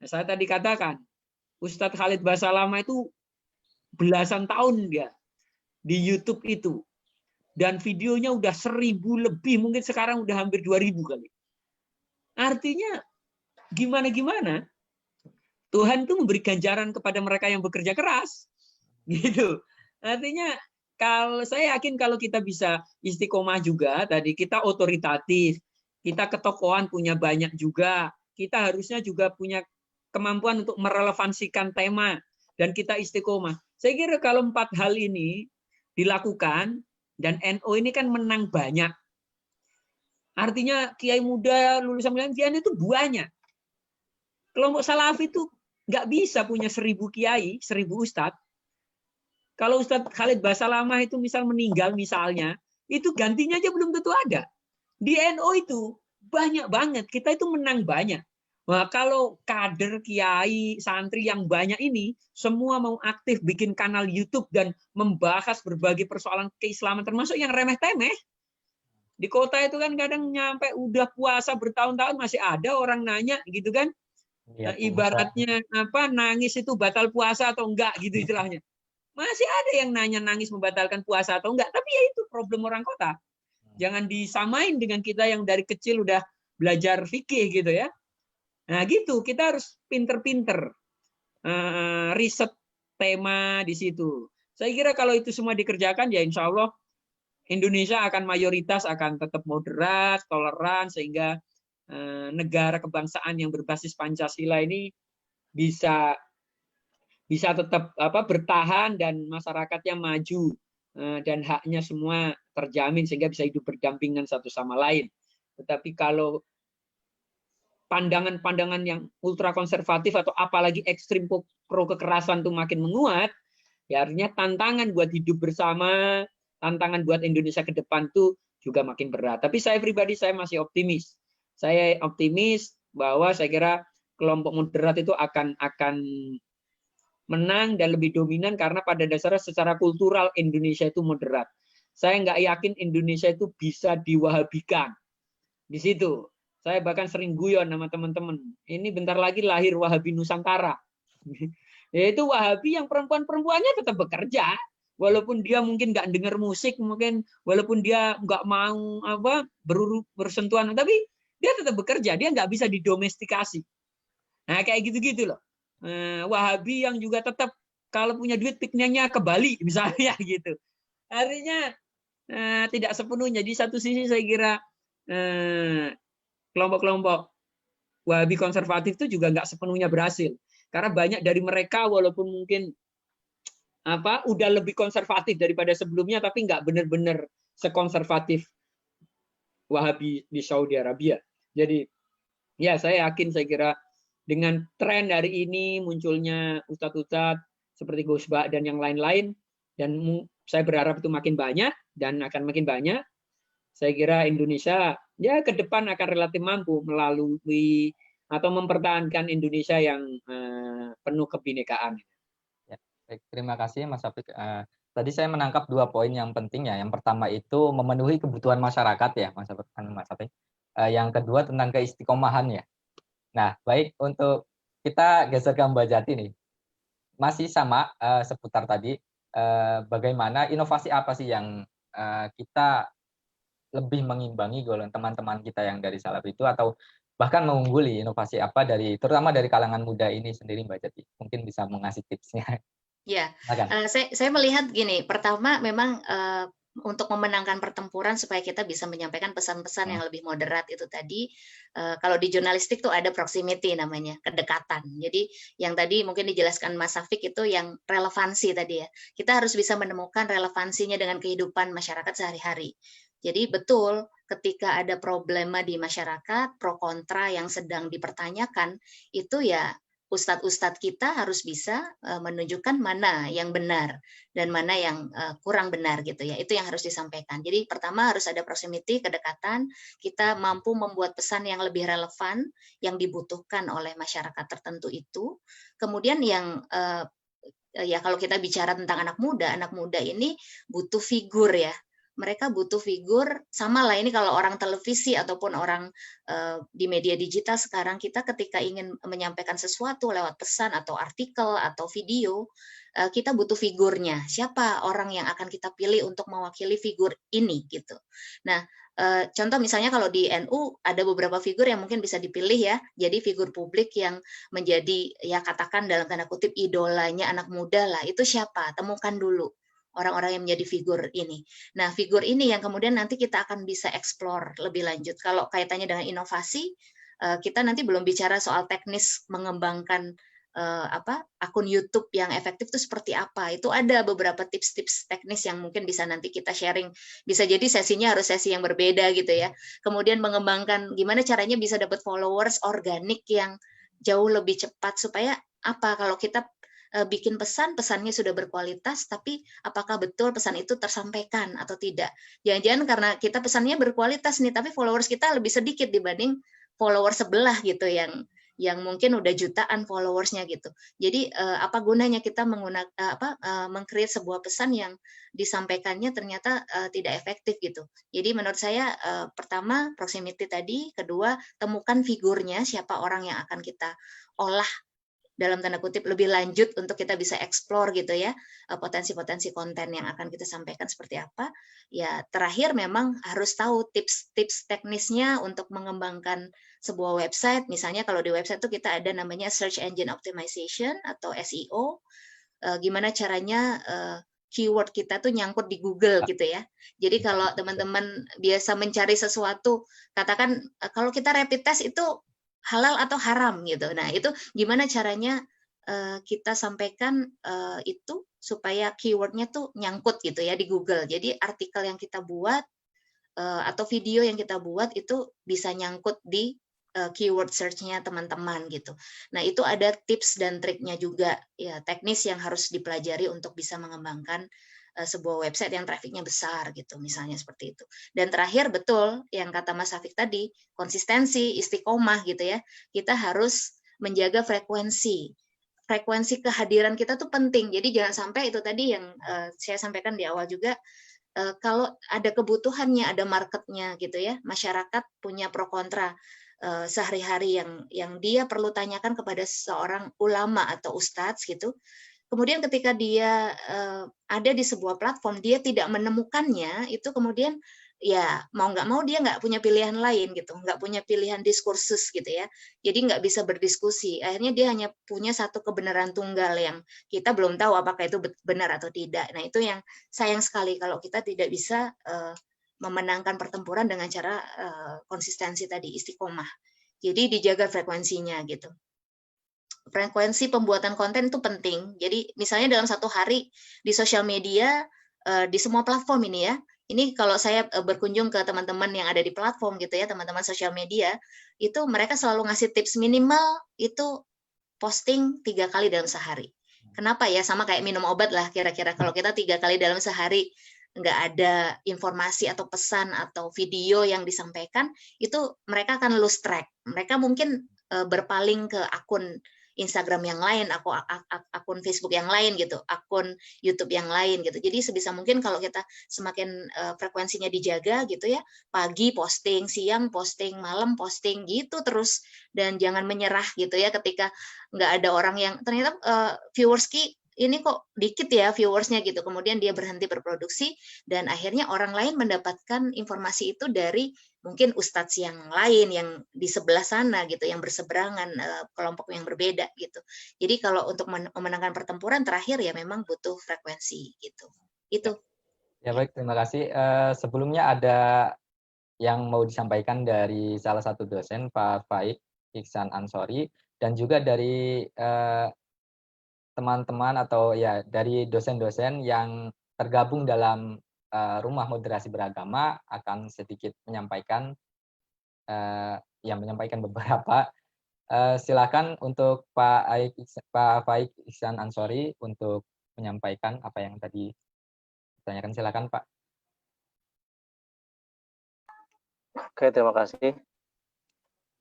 Nah, saya tadi katakan Ustadz Khalid Basalamah itu belasan tahun dia di YouTube itu. Dan videonya udah 1000 lebih, mungkin sekarang udah hampir 2000 kali. Artinya gimana-gimana, Tuhan itu memberi ganjaran kepada mereka yang bekerja keras. Gitu. Artinya kalau saya yakin kalau kita bisa istiqomah juga, tadi kita otoritatif, kita ketokohan punya banyak juga, kita harusnya juga punya kemampuan untuk merelevansikan tema, dan kita istiqomah. Saya kira kalau 4 hal ini dilakukan, dan NU ini kan menang banyak. Artinya kiai muda lulusan milenial itu banyak. Kelompok Salafi itu nggak bisa punya 1000 kiai, 1000 ustadz. Kalau Ustadz Khalid Basalamah itu misal meninggal misalnya, itu gantinya aja belum tentu ada. Di NU itu banyak banget, kita itu menang banyak. Nah, kalau kader, kiai, santri yang banyak ini, semua mau aktif bikin kanal YouTube dan membahas berbagai persoalan keislaman, termasuk yang remeh-temeh. Di kota itu kan kadang nyampe udah puasa bertahun-tahun masih ada orang nanya gitu kan. Ya, Ibaratnya apa, nangis itu batal puasa atau enggak gitu istilahnya. Masih ada yang nanya nangis membatalkan puasa atau enggak, tapi ya itu problem orang kota. Jangan disamain dengan kita yang dari kecil udah belajar fikih gitu ya. Nah gitu, kita harus pinter-pinter riset tema di situ. Saya kira kalau itu semua dikerjakan ya insya Allah Indonesia akan mayoritas akan tetap moderat, toleran, sehingga negara kebangsaan yang berbasis Pancasila ini bisa tetap bertahan dan masyarakatnya maju dan haknya semua terjamin sehingga bisa hidup berdampingan satu sama lain. Tetapi kalau pandangan-pandangan yang ultra konservatif atau apalagi ekstrim pro kekerasan itu makin menguat, ya artinya tantangan buat hidup bersama, tantangan buat Indonesia ke depan tuh juga makin berat. Tapi saya pribadi saya masih optimis. Saya optimis bahwa saya kira kelompok moderat itu akan menang dan lebih dominan karena pada dasarnya secara kultural Indonesia itu moderat. Saya nggak yakin Indonesia itu bisa diwahabikan. Di situ. Saya bahkan sering guyon sama teman-teman. Ini bentar lagi lahir Wahabi Nusantara. Yaitu Wahabi yang perempuan-perempuannya tetap bekerja. Walaupun dia mungkin nggak dengar musik, mungkin walaupun dia nggak mau bersentuhan, tapi dia tetap bekerja. Dia nggak bisa didomestikasi. Nah kayak gitu-gitu loh. Wahabi yang juga tetap kalau punya duit pikniknya ke Bali misalnya gitu. Artinya tidak sepenuhnya. Di satu sisi saya kira kelompok-kelompok Wahabi konservatif itu juga nggak sepenuhnya berhasil. Karena banyak dari mereka walaupun mungkin udah lebih konservatif daripada sebelumnya, tapi nggak benar-benar sekonservatif Wahabi di Saudi Arabia. Jadi ya saya yakin, saya kira dengan tren hari ini munculnya ustadz-ustadz seperti Gus Ba dan yang lain-lain, dan saya berharap itu makin banyak dan akan makin banyak, saya kira Indonesia ya ke depan akan relatif mampu melalui atau mempertahankan Indonesia yang penuh kebinekaan. Ya, baik, terima kasih Mas Afiq. tadi saya menangkap 2 poin yang penting ya. Yang pertama itu memenuhi kebutuhan masyarakat ya, Mas Afif. Yang kedua tentang keistiqomahan ya. Nah, baik, untuk kita geser ke Mbak Jati nih. Masih sama seputar tadi, bagaimana inovasi apa sih yang kita lebih mengimbangi golongan teman-teman kita yang dari Salaf itu, atau bahkan mengungguli inovasi apa terutama dari kalangan muda ini sendiri, Mbak Jati? Mungkin bisa mengasih tipsnya. Ya, Silakan. saya melihat gini, pertama memang untuk memenangkan pertempuran supaya kita bisa menyampaikan pesan-pesan yang lebih moderat itu tadi, kalau di jurnalistik tuh ada proximity namanya, kedekatan. Jadi yang tadi mungkin dijelaskan Mas Safik itu yang relevansi tadi ya. Kita harus bisa menemukan relevansinya dengan kehidupan masyarakat sehari-hari. Jadi betul ketika ada problema di masyarakat, pro kontra yang sedang dipertanyakan, itu ya ustadz-ustadz kita harus bisa menunjukkan mana yang benar dan mana yang kurang benar gitu ya. Itu yang harus disampaikan. Jadi pertama harus ada proximity, kedekatan, kita mampu membuat pesan yang lebih relevan yang dibutuhkan oleh masyarakat tertentu itu. Kemudian yang ya kalau kita bicara tentang anak muda ini butuh figur ya. Mereka butuh figur, sama lah ini kalau orang televisi ataupun orang di media digital sekarang, kita ketika ingin menyampaikan sesuatu lewat pesan atau artikel atau video, kita butuh figurnya. Siapa orang yang akan kita pilih untuk mewakili figur ini gitu. Nah, contoh misalnya kalau di NU ada beberapa figur yang mungkin bisa dipilih ya, jadi figur publik yang menjadi ya katakan dalam tanda kutip idolanya anak muda lah, itu siapa? Temukan dulu orang-orang yang menjadi figur ini. Nah, figur ini yang kemudian nanti kita akan bisa explore lebih lanjut. Kalau kaitannya dengan inovasi, kita nanti belum bicara soal teknis mengembangkan akun YouTube yang efektif itu seperti apa. Itu ada beberapa tips-tips teknis yang mungkin bisa nanti kita sharing. Bisa jadi sesinya harus sesi yang berbeda gitu ya. Kemudian mengembangkan gimana caranya bisa dapat followers organik yang jauh lebih cepat, supaya apa, kalau kita bikin pesannya sudah berkualitas, tapi apakah betul pesan itu tersampaikan atau tidak? Jangan-jangan karena kita pesannya berkualitas nih, tapi followers kita lebih sedikit dibanding followers sebelah gitu yang mungkin udah jutaan followersnya gitu. Jadi apa gunanya kita meng-create sebuah pesan yang disampaikannya ternyata tidak efektif gitu. Jadi menurut saya pertama proximity tadi, kedua temukan figurnya, siapa orang yang akan kita olah dalam tanda kutip lebih lanjut untuk kita bisa explore gitu ya, potensi-potensi konten yang akan kita sampaikan seperti apa. Ya terakhir memang harus tahu tips-tips teknisnya untuk mengembangkan sebuah website. Misalnya kalau di website itu kita ada namanya search engine optimization atau SEO. Gimana caranya keyword kita tuh nyangkut di Google gitu ya. Jadi kalau teman-teman biasa mencari sesuatu, katakan kalau kita rapid test itu halal atau haram gitu. Nah, itu gimana caranya kita sampaikan itu supaya keywordnya tuh nyangkut gitu ya di Google. Jadi artikel yang kita buat atau video yang kita buat itu bisa nyangkut di keyword search-nya teman-teman gitu. Nah, itu ada tips dan triknya juga ya, teknis yang harus dipelajari untuk bisa mengembangkan sebuah website yang trafficnya besar gitu, misalnya seperti itu. Dan terakhir betul yang kata Mas Safik tadi, konsistensi, istiqomah gitu ya. Kita harus menjaga frekuensi kehadiran kita tuh penting. Jadi jangan sampai itu tadi yang saya sampaikan di awal juga, kalau ada kebutuhannya, ada marketnya gitu ya, masyarakat punya pro kontra sehari-hari yang dia perlu tanyakan kepada seorang ulama atau ustadz gitu. Kemudian ketika dia ada di sebuah platform, dia tidak menemukannya, itu kemudian ya mau nggak mau dia nggak punya pilihan lain gitu, nggak punya pilihan diskursus gitu ya. Jadi nggak bisa berdiskusi. Akhirnya dia hanya punya satu kebenaran tunggal yang kita belum tahu apakah itu benar atau tidak. Nah itu yang sayang sekali kalau kita tidak bisa memenangkan pertempuran dengan cara konsistensi tadi, istiqomah. Jadi dijaga frekuensinya gitu. Frekuensi pembuatan konten itu penting. Jadi misalnya dalam satu hari di sosial media, di semua platform ini ya, ini kalau saya berkunjung ke teman-teman yang ada di platform gitu ya, teman-teman sosial media, itu mereka selalu ngasih tips minimal itu posting 3 kali dalam sehari. Kenapa ya? Sama kayak minum obat lah kira-kira. Kalau kita 3 kali dalam sehari nggak ada informasi atau pesan atau video yang disampaikan, itu mereka akan lose track. Mereka mungkin berpaling ke akun Instagram yang lain, akun Facebook yang lain gitu, akun YouTube yang lain gitu. Jadi sebisa mungkin kalau kita semakin frekuensinya dijaga gitu ya, pagi posting, siang posting, malam posting gitu terus, dan jangan menyerah gitu ya ketika nggak ada orang yang ternyata viewerski ini kok dikit ya viewersnya gitu, kemudian dia berhenti berproduksi dan akhirnya orang lain mendapatkan informasi itu dari mungkin ustadz yang lain yang di sebelah sana gitu, yang berseberangan, kelompok yang berbeda gitu. Jadi kalau untuk memenangkan pertempuran terakhir ya memang butuh frekuensi gitu. Itu. Ya baik, terima kasih. Sebelumnya ada yang mau disampaikan dari salah satu dosen, Pak Faik Ihsan Ansori, dan juga dari teman-teman atau ya dari dosen-dosen yang tergabung dalam Rumah Moderasi Beragama akan sedikit menyampaikan menyampaikan beberapa. Silakan untuk Pak Faik Ihsan Ansori untuk menyampaikan apa yang tadi ditanyakan. Silakan Pak. Oke, terima kasih.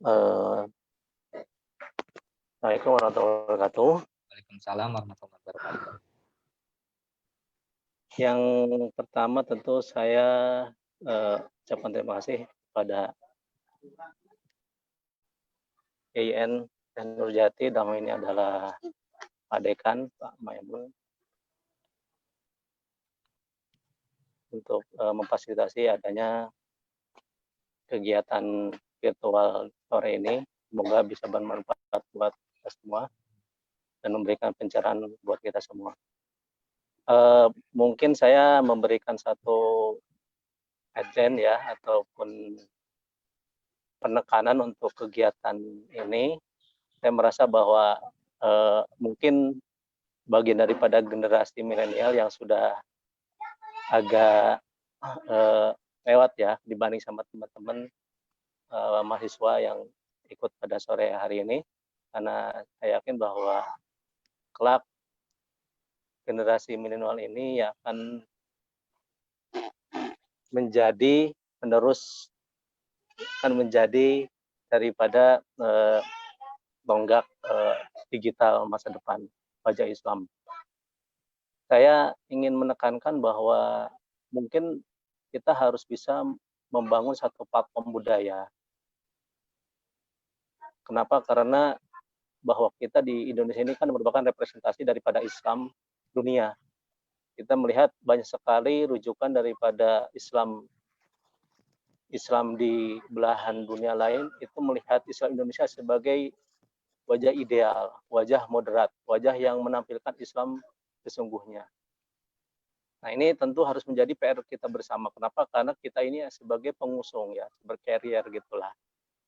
Assalamualaikum warahmatullahi wabarakatuh. Waalaikumsalam warahmatullahi wabarakatuh. Yang pertama tentu saya ucapkan terima kasih kepada IAIN dan Nurjati, dalam ini adalah Pak Dekan, Pak Maimun, untuk memfasilitasi adanya kegiatan virtual sore ini. Semoga bisa bermanfaat buat kita semua dan memberikan pencerahan buat kita semua. Mungkin saya memberikan satu headline ya, ataupun penekanan untuk kegiatan ini. Saya merasa bahwa mungkin bagian daripada generasi milenial yang sudah agak lewat ya dibanding sama teman-teman mahasiswa yang ikut pada sore hari ini, karena saya yakin bahwa kelak generasi milenial ini akan menjadi penerus, akan menjadi daripada tonggak digital masa depan wajah Islam. Saya ingin menekankan bahwa mungkin kita harus bisa membangun satu platform budaya. Kenapa? Karena bahwa kita di Indonesia ini kan merupakan representasi daripada Islam dunia. Kita melihat banyak sekali rujukan daripada Islam di belahan dunia lain itu melihat Islam Indonesia sebagai wajah ideal, wajah moderat, wajah yang menampilkan Islam sesungguhnya. Nah, ini tentu harus menjadi PR kita bersama. Kenapa? Karena kita ini sebagai pengusung ya, berkarier gitulah.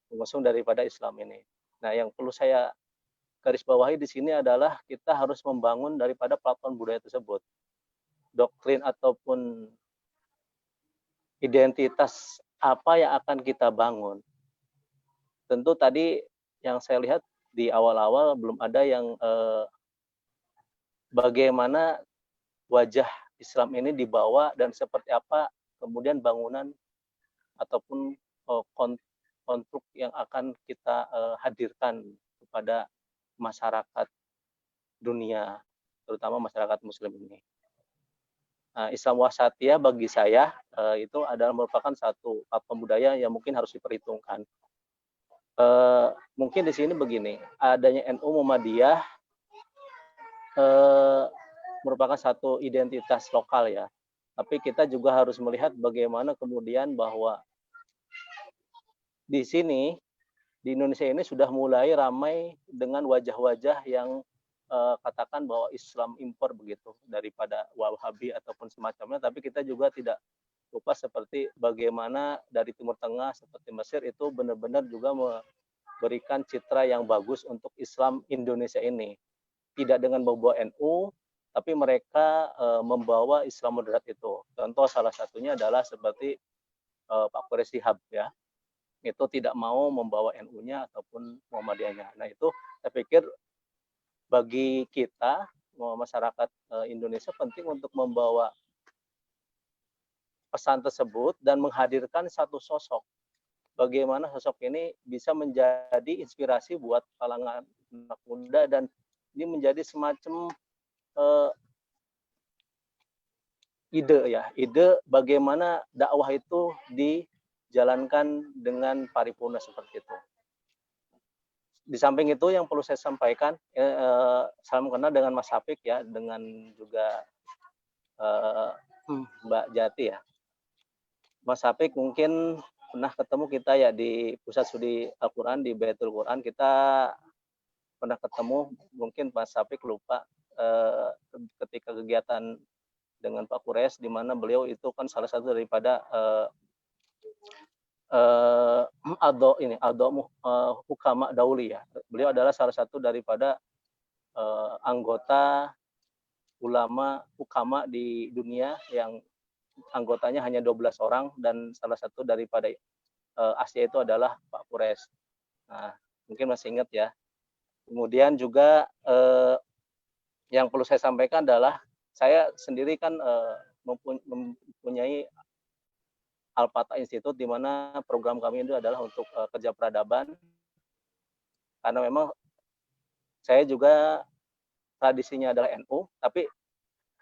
Pengusung daripada Islam ini. Nah, yang perlu saya garis bawahi di sini adalah kita harus membangun daripada platform budaya tersebut. Doktrin ataupun identitas apa yang akan kita bangun. Tentu tadi yang saya lihat di awal-awal belum ada yang bagaimana wajah Islam ini dibawa dan seperti apa kemudian bangunan ataupun konstruk yang akan kita hadirkan kepada masyarakat dunia, terutama masyarakat Muslim ini. Islam wasatiyah bagi saya itu adalah merupakan satu platform budaya yang mungkin harus diperhitungkan. Mungkin di sini begini, adanya NU Muhammadiyah merupakan satu identitas lokal ya. Tapi kita juga harus melihat bagaimana kemudian bahwa di sini, di Indonesia ini sudah mulai ramai dengan wajah-wajah yang katakan bahwa Islam impor begitu daripada Wahabi ataupun semacamnya. Tapi kita juga tidak lupa seperti bagaimana dari Timur Tengah seperti Mesir itu benar-benar juga memberikan citra yang bagus untuk Islam Indonesia ini. Tidak dengan membawa NU, tapi mereka membawa Islam moderat itu. Contoh salah satunya adalah seperti Pak Quraish Shihab ya. Itu tidak mau membawa NU-nya ataupun Muhammadiyahnya. Nah itu saya pikir bagi kita masyarakat Indonesia penting untuk membawa pesan tersebut dan menghadirkan satu sosok. Bagaimana sosok ini bisa menjadi inspirasi buat kalangan anak muda, dan ini menjadi semacam ide bagaimana dakwah itu dijalankan dengan paripurna seperti itu. Di samping itu yang perlu saya sampaikan, salam kenal dengan Mas Hafik ya, dengan juga Mbak Jati ya. Mas Hafik mungkin pernah ketemu kita ya di Pusat Studi Al-Quran di Baitul Quran, kita pernah ketemu, mungkin Mas Hafik lupa ketika kegiatan dengan Pak Kures, di mana beliau itu kan salah satu daripada hukama dauli ya. Beliau adalah salah satu daripada anggota ulama hukama di dunia yang anggotanya hanya 12 orang, dan salah satu daripada Asia itu adalah Pak Kures. Nah, mungkin masih ingat ya. Kemudian juga yang perlu saya sampaikan adalah saya sendiri kan mempunyai Al-Fatah Institute, di mana program kami itu adalah untuk kerja peradaban. Karena memang saya juga tradisinya adalah NU, tapi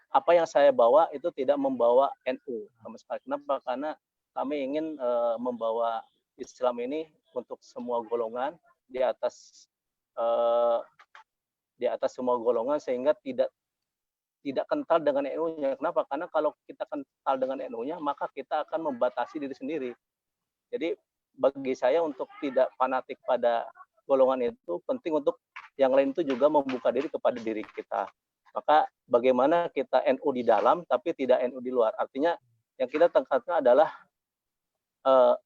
apa yang saya bawa itu tidak membawa NU sama sekali. Kenapa? Karena kami ingin membawa Islam ini untuk semua golongan, di atas semua golongan, sehingga tidak kental dengan NU-nya. Kenapa? Karena kalau kita kental dengan NU-nya, maka kita akan membatasi diri sendiri. Jadi bagi saya untuk tidak fanatik pada golongan itu penting, untuk yang lain itu juga membuka diri kepada diri kita. Maka bagaimana kita NU di dalam tapi tidak NU di luar. Artinya yang kita tekankan adalah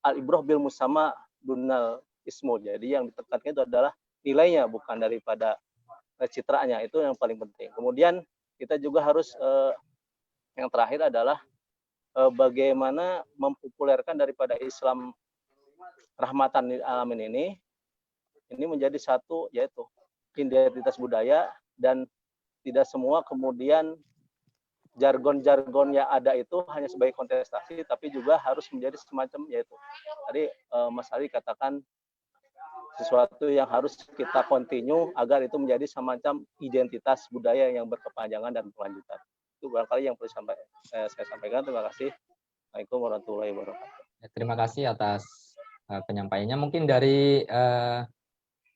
al-ibrah bil musama dunal ismu. Jadi yang ditekankan itu adalah nilainya, bukan daripada citranya. Itu yang paling penting. Kemudian kita juga harus yang terakhir adalah bagaimana mempopulerkan daripada Islam rahmatan lil alamin ini menjadi satu, yaitu identitas budaya, dan tidak semua kemudian jargon-jargon yang ada itu hanya sebagai kontestasi, tapi juga harus menjadi semacam, yaitu tadi Mas Ali katakan sesuatu yang harus kita continue agar itu menjadi semacam identitas budaya yang berkepanjangan dan berkelanjutan. Itu barangkali yang perlu saya sampaikan. Terima kasih. Assalamualaikum warahmatullahi wabarakatuh. Terima kasih atas penyampaiannya. Mungkin dari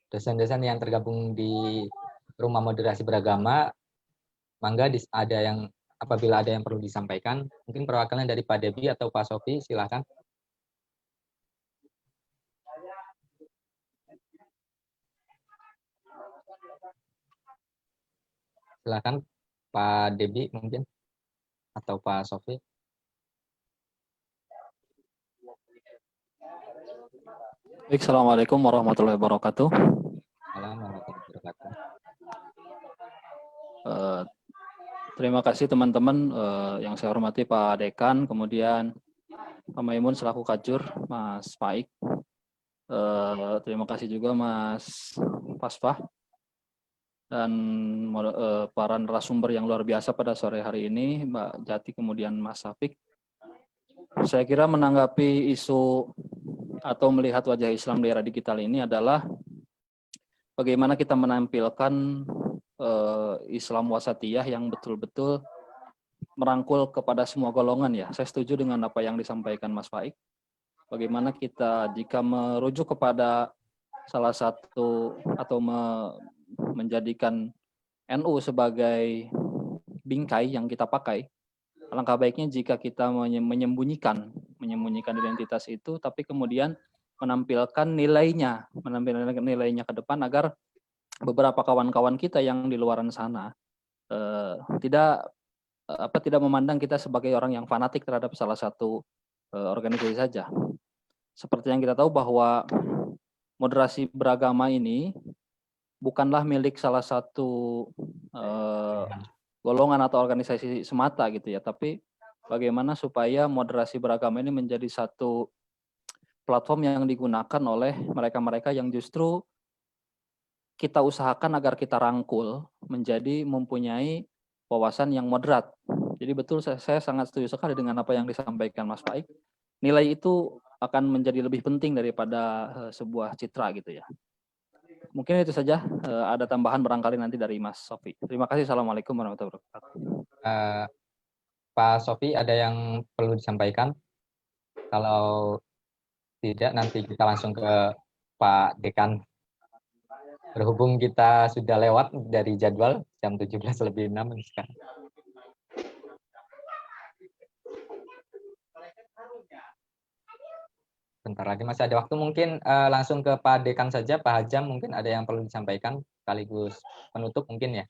dosen-dosen yang tergabung di Rumah Moderasi Beragama, mangga ada yang, apabila ada yang perlu disampaikan, mungkin perwakilan dari Pak Debi atau Pak Sofi, silakan. Silakan Pak Debi mungkin, atau Pak Sofi. Baik, Assalamualaikum warahmatullahi wabarakatuh. Terima kasih teman-teman, yang saya hormati Pak Dekan, kemudian Pak Maimun selaku Kajur, Mas Faik. Terima kasih juga Mas Fasfah dan para narasumber yang luar biasa pada sore hari ini, Mbak Jati, kemudian Mas Hafik. Saya kira menanggapi isu atau melihat wajah Islam di era digital ini adalah bagaimana kita menampilkan Islam wasatiyah yang betul-betul merangkul kepada semua golongan ya. Saya setuju dengan apa yang disampaikan Mas Faik. Bagaimana kita jika merujuk kepada salah satu atau menjadikan NU sebagai bingkai yang kita pakai, alangkah baiknya jika kita menyembunyikan identitas itu, tapi kemudian menampilkan nilainya ke depan, agar beberapa kawan-kawan kita yang di luaran sana tidak memandang kita sebagai orang yang fanatik terhadap salah satu organisasi saja. Seperti yang kita tahu bahwa moderasi beragama ini bukanlah milik salah satu golongan atau organisasi semata gitu ya, tapi bagaimana supaya moderasi beragama ini menjadi satu platform yang digunakan oleh mereka-mereka yang justru kita usahakan agar kita rangkul menjadi mempunyai wawasan yang moderat. Jadi betul, saya sangat setuju sekali dengan apa yang disampaikan Mas Faik. Nilai itu akan menjadi lebih penting daripada sebuah citra gitu ya. Mungkin itu saja. Ada tambahan barangkali nanti dari Mas Sofi. Terima kasih. Assalamualaikum warahmatullahi wabarakatuh. Pak Sofi, ada yang perlu disampaikan? Kalau tidak, nanti kita langsung ke Pak Dekan. Berhubung kita sudah lewat dari jadwal jam 17:06 sekarang. Bentar lagi masih ada waktu, mungkin langsung ke Pak Dekan saja. Pak Hajam mungkin ada yang perlu disampaikan sekaligus penutup mungkin ya.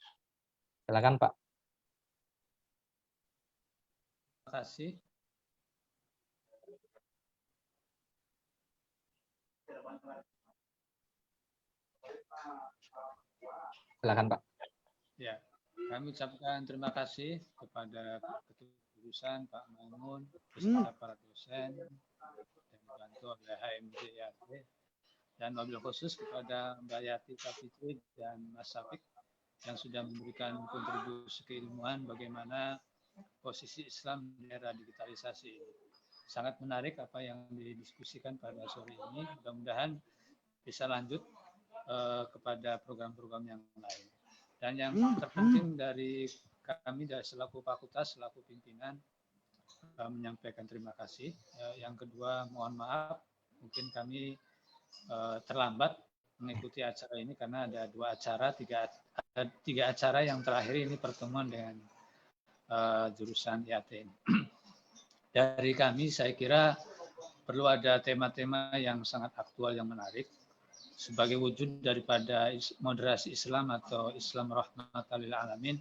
Silakan Pak. Terima kasih. Silakan Pak. Ya, kami ucapkan terima kasih kepada Ketua Jurusan Pak Maimun, beserta para dosen, dan dibantu oleh HMJIAT, dan wabil khusus kepada Mbak Yati Fitri dan Mas Safik yang sudah memberikan kontribusi keilmuan bagaimana posisi Islam di era digitalisasi ini. Sangat menarik apa yang didiskusikan pada sore ini. Mudah-mudahan bisa lanjut kepada program-program yang lain. Dan yang terpenting dari kami dari selaku fakultas, selaku pimpinan menyampaikan terima kasih. Yang kedua, mohon maaf mungkin kami terlambat mengikuti acara ini karena ada tiga acara yang terakhir ini pertemuan dengan jurusan IAT ini. Dari kami saya kira perlu ada tema-tema yang sangat aktual yang menarik sebagai wujud daripada moderasi Islam atau Islam rahmatan lil alamin.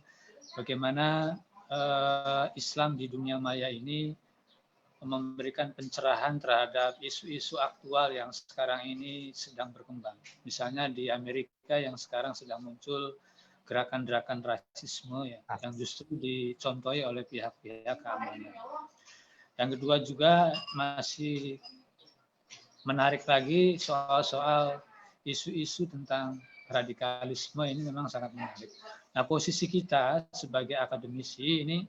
Bagaimana Islam di dunia maya ini memberikan pencerahan terhadap isu-isu aktual yang sekarang ini sedang berkembang. Misalnya di Amerika yang sekarang sedang muncul gerakan-gerakan rasisme ya, yang justru dicontohi oleh pihak-pihak keamanan. Yang kedua juga masih menarik lagi soal-soal isu-isu tentang radikalisme ini memang sangat menarik. Nah, posisi kita sebagai akademisi ini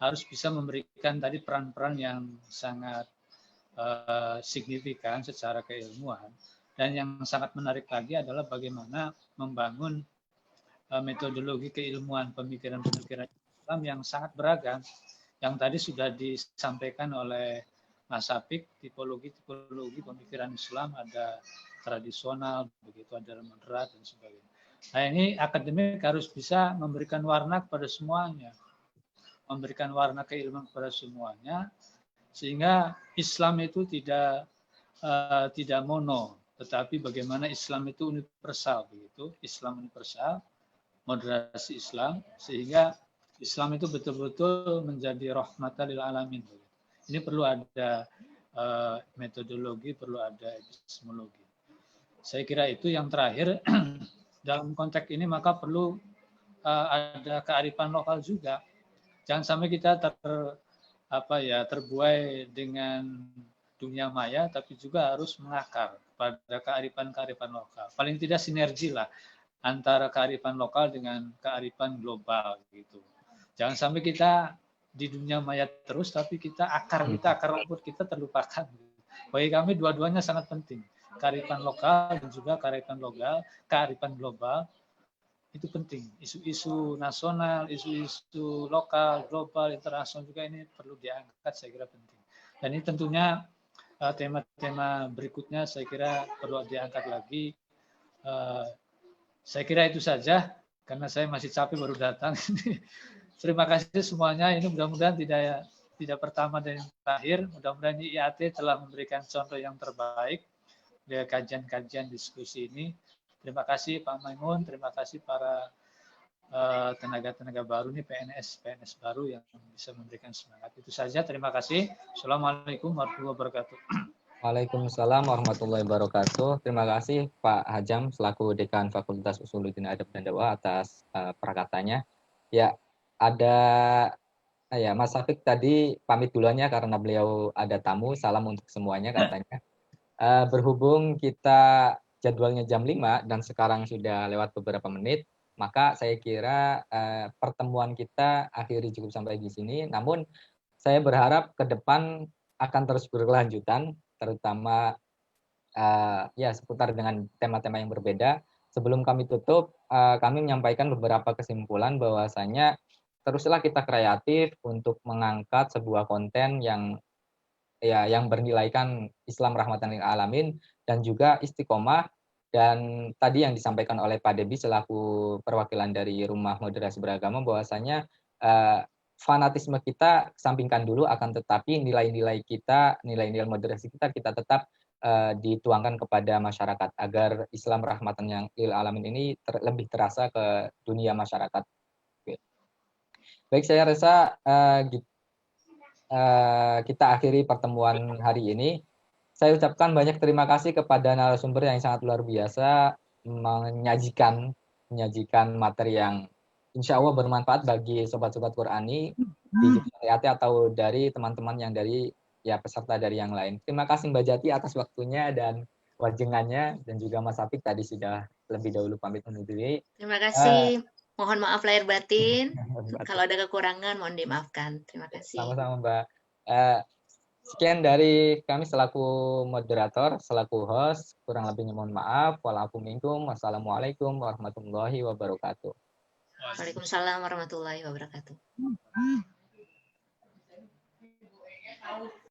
harus bisa memberikan tadi peran-peran yang sangat signifikan secara keilmuan. Dan yang sangat menarik lagi adalah bagaimana membangun metodologi keilmuan pemikiran-pemikiran Islam yang sangat beragam. Yang tadi sudah disampaikan oleh Mas Safik, tipologi pemikiran Islam ada tradisional, begitu ada moderat dan sebagainya. Nah ini akademik harus bisa memberikan warna kepada semuanya, memberikan warna keilmuan kepada semuanya, sehingga Islam itu tidak mono, tetapi bagaimana Islam itu universal, begitu Islam universal, moderasi Islam, sehingga Islam itu betul-betul menjadi rahmatan lil alamin. Ini perlu ada metodologi, perlu ada epistemologi. Saya kira itu yang terakhir. Dalam konteks ini maka perlu ada kearifan lokal juga. Jangan sampai kita terbuai dengan dunia maya, tapi juga harus mengakar pada kearifan lokal. Paling tidak sinergi lah antara kearifan lokal dengan kearifan global gitu. Jangan sampai kita di dunia maya terus, tapi akar rumput kita terlupakan. Bagi kami dua-duanya sangat penting. Kearifan lokal dan juga kearifan global itu penting. Isu-isu nasional, isu-isu lokal, global, internasional juga ini perlu diangkat, saya kira penting. Dan ini tentunya tema-tema berikutnya saya kira perlu diangkat lagi. Saya kira itu saja, karena saya masih capek baru datang. Terima kasih semuanya. Ini mudah-mudahan tidak pertama dan yang terakhir. Mudah-mudahan IAT telah memberikan contoh yang terbaik di kajian-kajian diskusi ini. Terima kasih Pak Maimun, terima kasih para tenaga-tenaga baru nih, PNS baru yang bisa memberikan semangat. Itu saja, terima kasih. Assalamualaikum warahmatullahi wabarakatuh. Waalaikumsalam warahmatullahi wabarakatuh. Terima kasih Pak Hajam selaku Dekan Fakultas Usuluddin Adab dan Dakwah atas perkataannya. Ya, ada Mas Safik tadi pamit duluannya karena beliau ada tamu. Salam untuk semuanya katanya. Berhubung kita jadwalnya jam 5 dan sekarang sudah lewat beberapa menit, maka saya kira pertemuan kita akhiri cukup sampai di sini. Namun saya berharap ke depan akan terus berkelanjutan, terutama seputar dengan tema-tema yang berbeda. sebelum kami tutup, kami menyampaikan beberapa kesimpulan bahwasanya teruslah kita kreatif untuk mengangkat sebuah konten yang bernilaikan Islam rahmatan lil alamin dan juga istiqomah. Dan tadi yang disampaikan oleh Pak Debi selaku perwakilan dari Rumah Moderasi Beragama bahwasanya fanatisme kita sampingkan dulu, akan tetapi nilai-nilai kita, nilai-nilai moderasi kita tetap dituangkan kepada masyarakat agar Islam rahmatan yang lil alamin ini lebih terasa ke dunia masyarakat. Baik, saya rasa kita akhiri pertemuan hari ini. Saya ucapkan banyak terima kasih kepada narasumber yang sangat luar biasa menyajikan materi yang insya Allah bermanfaat bagi sobat-sobat Qurani di Jum'at atau dari teman-teman yang dari peserta dari yang lain. Terima kasih Mbak Jati atas waktunya dan wajengannya, dan juga Mas Apik tadi sudah lebih dahulu pamit undur diri. Terima kasih. Mohon maaf lahir batin. Kalau ada kekurangan mohon dimaafkan. Terima kasih. Sama-sama Mbak. Sekian dari kami selaku moderator, selaku host. Kurang lebihnya mohon maaf. Wassalamualaikum warahmatullahi wabarakatuh. Waalaikumsalam warahmatullahi wabarakatuh.